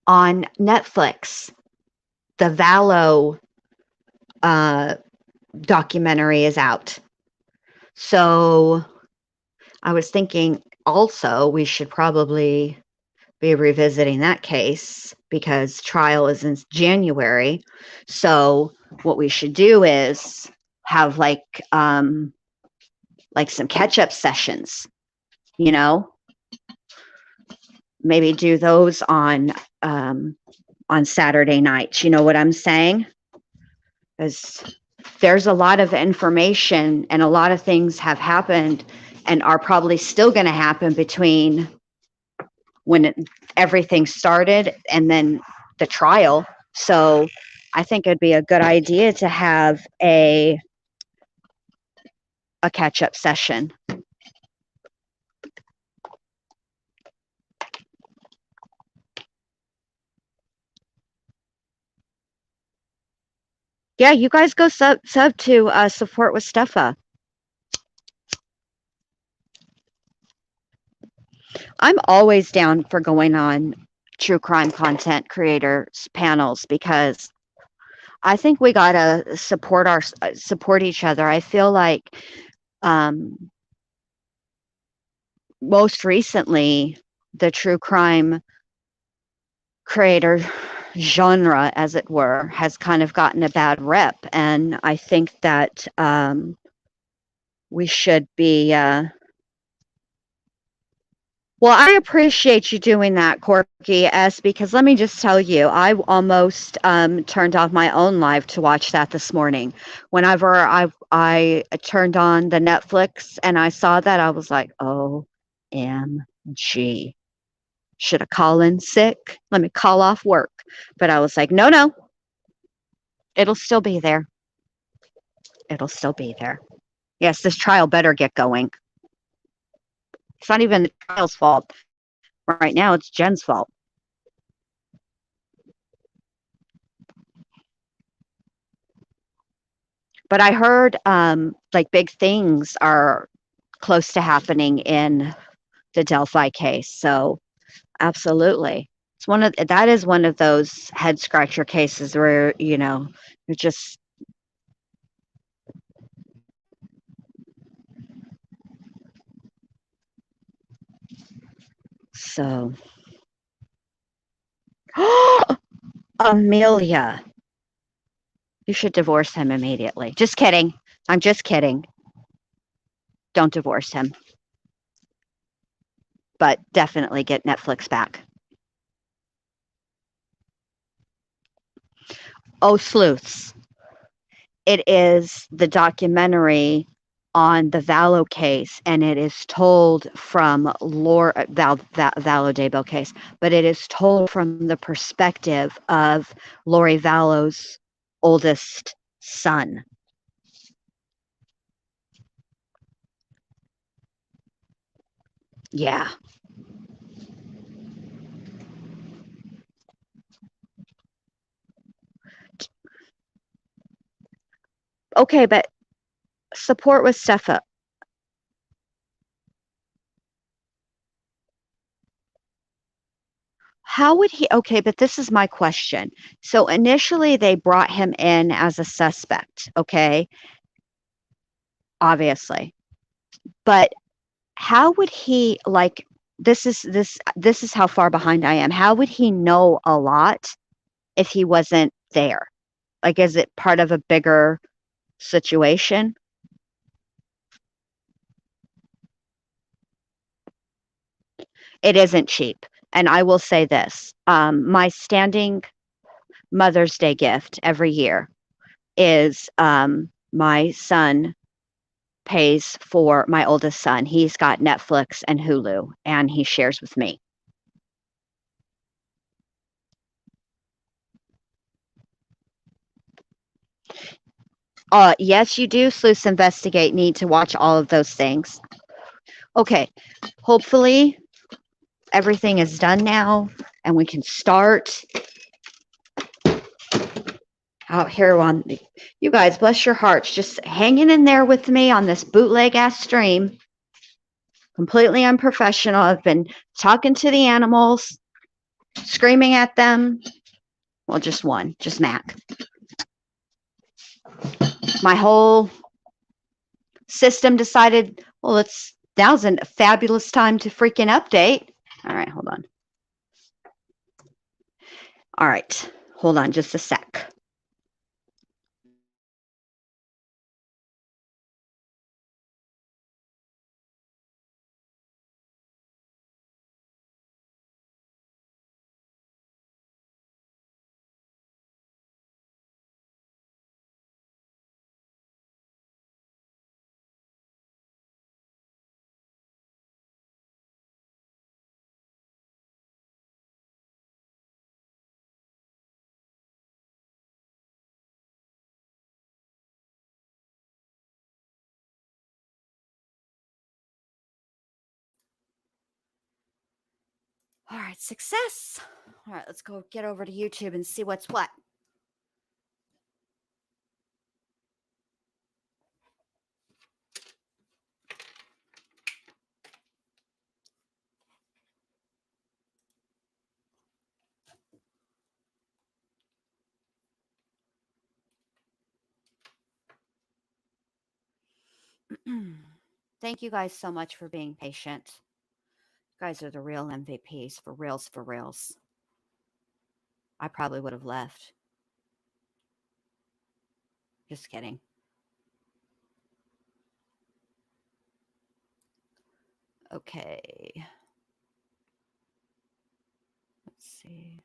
on Netflix? The Valo documentary is out. So I was thinking also we should probably be revisiting that case because trial is in January. So what we should do is have like some catch-up sessions, you know, maybe do those on Saturday nights. You know what I'm saying? Because there's a lot of information and a lot of things have happened and are probably still going to happen between when everything started and then the trial. So I think it'd be a good idea to have a catch-up session. Yeah, you guys go sub to support with Steffa. I'm always down for going on true crime content creators panels because I think we gotta support each other. I feel like most recently the true crime creator genre, as it were, has kind of gotten a bad rep, and I think that we should be well, I appreciate you doing that, Corky S, because let me just tell you, I almost turned off my own live to watch that this morning. Whenever I turned on the Netflix and I saw that, I was like, OMG. Should I call in sick? Let me call off work. But I was like, no, it'll still be there. It'll still be there. Yes, this trial better get going. It's not even the trial's fault. Right now, it's Jen's fault. But I heard like big things are close to happening in the Delphi case. So absolutely. That is one of those head scratcher cases where, you know, you're just so Amelia. You should divorce him immediately. Just kidding. I'm just kidding. Don't divorce him. But definitely get Netflix back. Oh, Sleuths. It is the documentary on the Vallow case, and it is told from Vallow Daybell case, but it is told from the perspective of Lori Vallow's oldest son. Yeah. Okay, but support with Steffa. How would he? Okay, but this is my question. So initially they brought him in as a suspect, okay? Obviously. But how would he like this is how far behind I am. How would he know a lot if he wasn't there? Like, is it part of a bigger situation? It isn't cheap. And I will say this, my standing Mother's Day gift every year is my son pays for my oldest son. He's got Netflix and Hulu, and he shares with me. Yes, you do, Sleuths Investigate, need to watch all of those things. Okay, hopefully everything is done now and we can start out here on the, you guys, bless your hearts, just hanging in there with me on this bootleg ass stream. Completely unprofessional. I've been talking to the animals, screaming at them. Well, just one, just Mac. My whole system decided, well, now's a fabulous time to freaking update. All right, hold on. All right, hold on just a sec. All right, success. All right, let's go get over to YouTube and see what's what. Thank you guys so much for being patient. You guys are the real MVPs, for reals, for reals. I probably would have left. Just kidding. Okay. Let's see.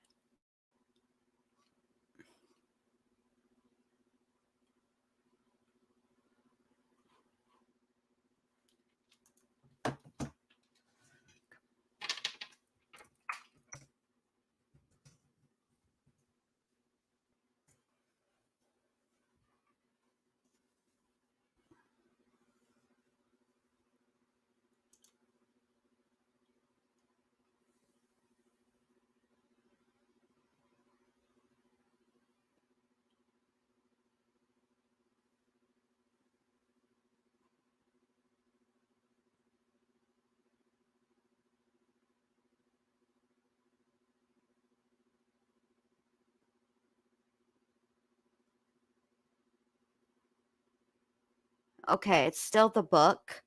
Okay, it's still the book.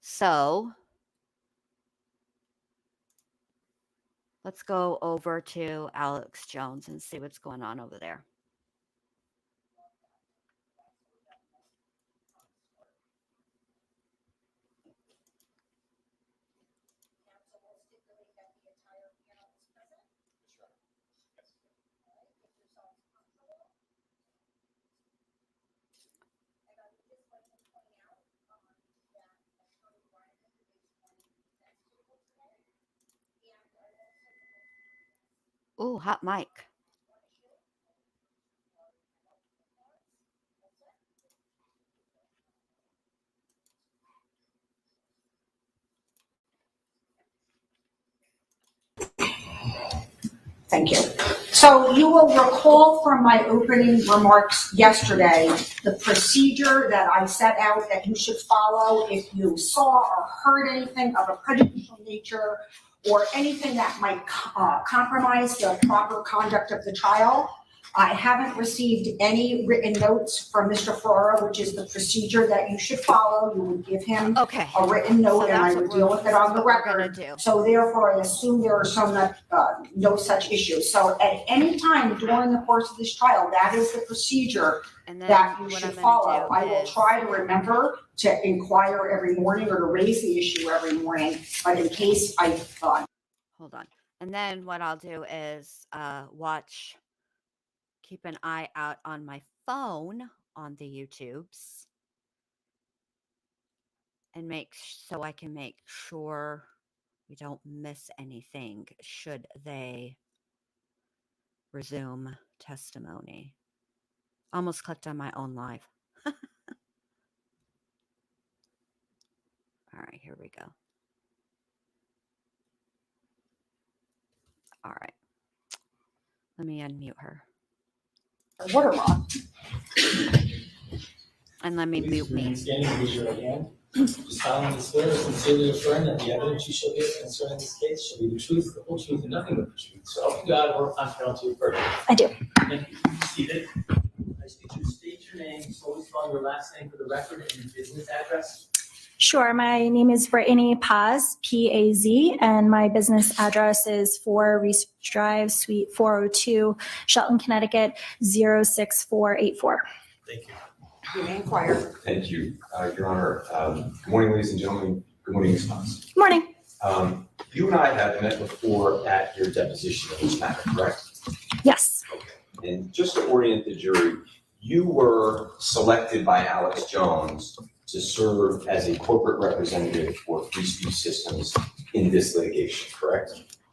So let's go over to Alex Jones and see what's going on over there. Ooh, hot mic. Thank you. So you will recall from my opening remarks yesterday, the procedure that I set out that you should follow if you saw or heard anything of a prejudicial nature or anything that might compromise the proper conduct of the trial. I haven't received any written notes from Mr. Ferrara, which is the procedure that you should follow. You would give him a written note, and I would deal with it on the record. So therefore, I assume there are no such issues. So at any time during the course of this trial, that is the procedure that you should follow. I will try to remember to inquire every morning or to raise the issue every morning, but in case I hold on. And then what I'll do is keep an eye out on my phone on the YouTubes and so I can make sure we don't miss anything should they resume testimony. Almost clicked on my own live. All right, here we go. All right. Let me unmute her. Waterlock. And let me mute me. Standing, raise your right hand. You solemnly swear or sincerely affirm that the evidence you shall give concerning this case shall be the truth, the whole truth, and nothing but the truth. So help you God, or confident to your purpose. I do. Thank you. Seated. I state you state your name, solely spell your last name for the record and your business address. Sure. My name is Brittany Paz, P-A-Z, and my business address is 4 Reese Drive, Suite 402, Shelton, Connecticut, 06484. Thank you. Your name prior. Thank you, Your Honor. Good morning, ladies and gentlemen. Good morning, Ms. Paz. Good morning. You and I have met before at your deposition in this matter, correct? Yes. Okay. And just to orient the jury, you were selected by Alex Jones to serve as a corporate representative for Free Speech Systems in this litigation, correct?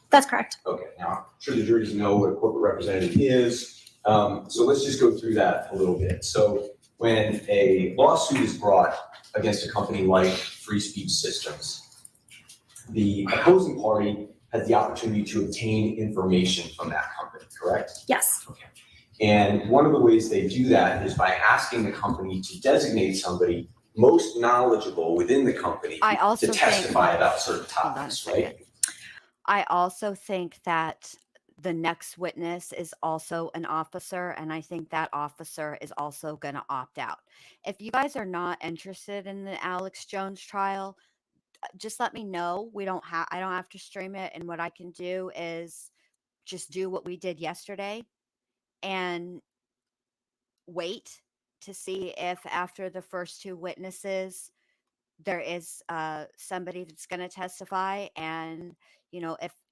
That's correct. Okay. Now, I'm sure the jury doesn't know what a corporate representative is, so let's just go through that a little bit. So, when a lawsuit is brought against a company like Free Speech Systems, the opposing party has the opportunity to obtain information from that company, correct? Yes. Okay. And one of the ways they do that is by asking the company to designate somebody most knowledgeable within the company I also to think- testify about certain Hold on a topics, right? second. I also think that the next witness is also an officer, and I think that officer is also going to opt out. If you guys are not interested in the Alex Jones trial, just let me know. I don't have to stream it, and what I can do is just do what we did yesterday and wait to see if after the first two witnesses there is somebody that's going to testify, and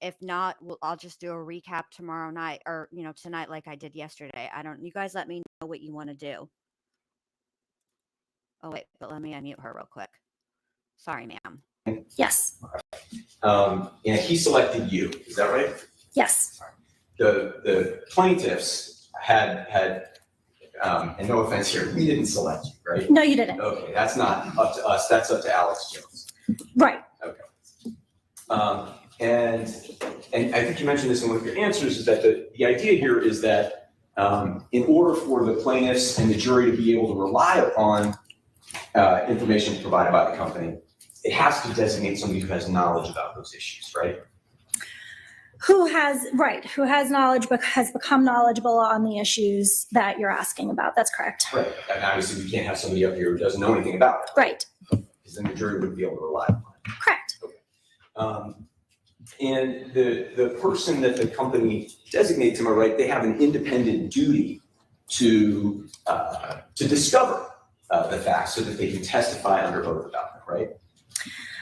if not, I'll just do a recap tomorrow night, or tonight, like I did yesterday. You guys let me know what you want to do. Oh wait, but let me unmute her real quick. Sorry, ma'am. Yes. And he selected you, is that right? Yes. The plaintiffs had and no offense here, we didn't select you, right? No, you didn't. Okay, that's not up to us, that's up to Alex Jones. Right. And I think you mentioned this in one of your answers, is that the idea here is that in order for the plaintiffs and the jury to be able to rely upon information provided by the company, it has to designate somebody who has knowledge about those issues, right? Who has knowledge, but has become knowledgeable on the issues that you're asking about. That's correct. Right, and obviously we can't have somebody up here who doesn't know anything about it. Right. Because then the jury wouldn't be able to rely upon it. Correct. And the person that the company designates, am I right, they have an independent duty to discover the facts so that they can testify under oath about them, right?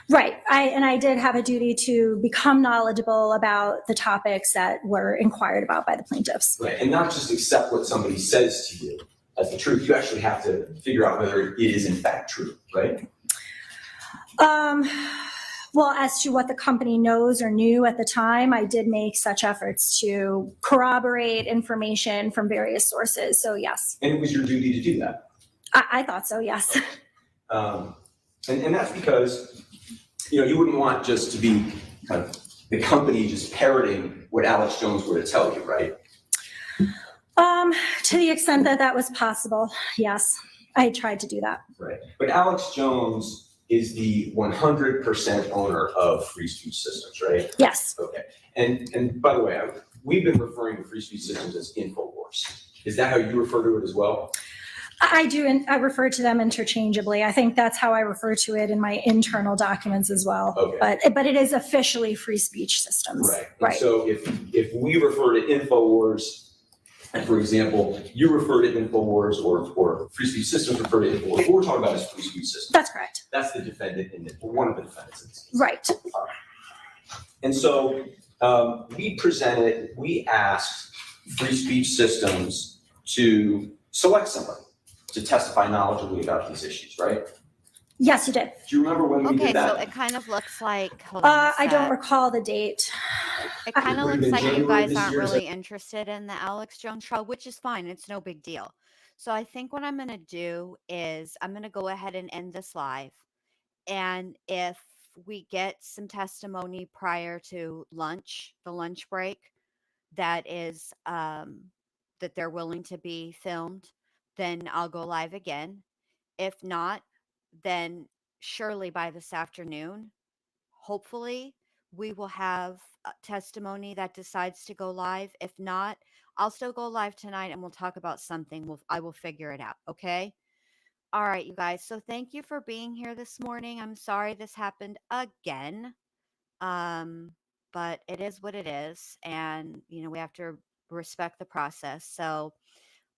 Right. I did have a duty to become knowledgeable about the topics that were inquired about by the plaintiffs. Right, and not just accept what somebody says to you as the truth. You actually have to figure out whether it is in fact true, right? Well, as to what the company knows or knew at the time, I did make such efforts to corroborate information from various sources. So yes. And it was your duty to do that. I thought so, yes. And that's because, you wouldn't want just to be kind of the company just parroting what Alex Jones were to tell you, right? To the extent that that was possible, yes, I tried to do that. Right. But Alex Jones is the 100% owner of Free Speech Systems, right? Yes. Okay. And by the way, we've been referring to Free Speech Systems as InfoWars. Is that how you refer to it as well? I do, and I refer to them interchangeably. I think that's how I refer to it in my internal documents as well. Okay. But it is officially Free Speech Systems. Right. Right. And so if we refer to InfoWars, and for example, you refer to InfoWars or Free Speech Systems refer to InfoWars, what we're talking about is Free Speech Systems. That's correct. That's the defendant in it, or one of the defendants in this case. Right. And so we asked Free Speech Systems to select somebody to testify knowledgeably about these issues, right? Yes, you did. Do you remember when we Okay, did that? so it kind of looks like, hold on a I don't sec. recall the date. It kind of Would it looks have been like you January guys this aren't year, is really interested in the Alex Jones trial, which is fine. It's no big deal. So I think what I'm going to do is I'm going to go ahead and end this live. And if we get some testimony prior to lunch, the lunch break, that is that they're willing to be filmed, then I'll go live again. If not, then surely by this afternoon, hopefully, we will have a testimony that decides to go live. If not, I'll still go live tonight and we'll talk about something. I will figure it out. Okay. All right, you guys. So thank you for being here this morning. I'm sorry this happened again. Um, but it is what it is. And, we have to respect the process. So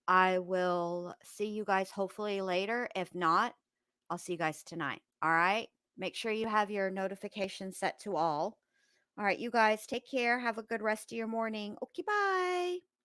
I will see you guys hopefully later. If not, I'll see you guys tonight. All right. Make sure you have your notifications set to all. All right, you guys, take care. Have a good rest of your morning. Okay, bye.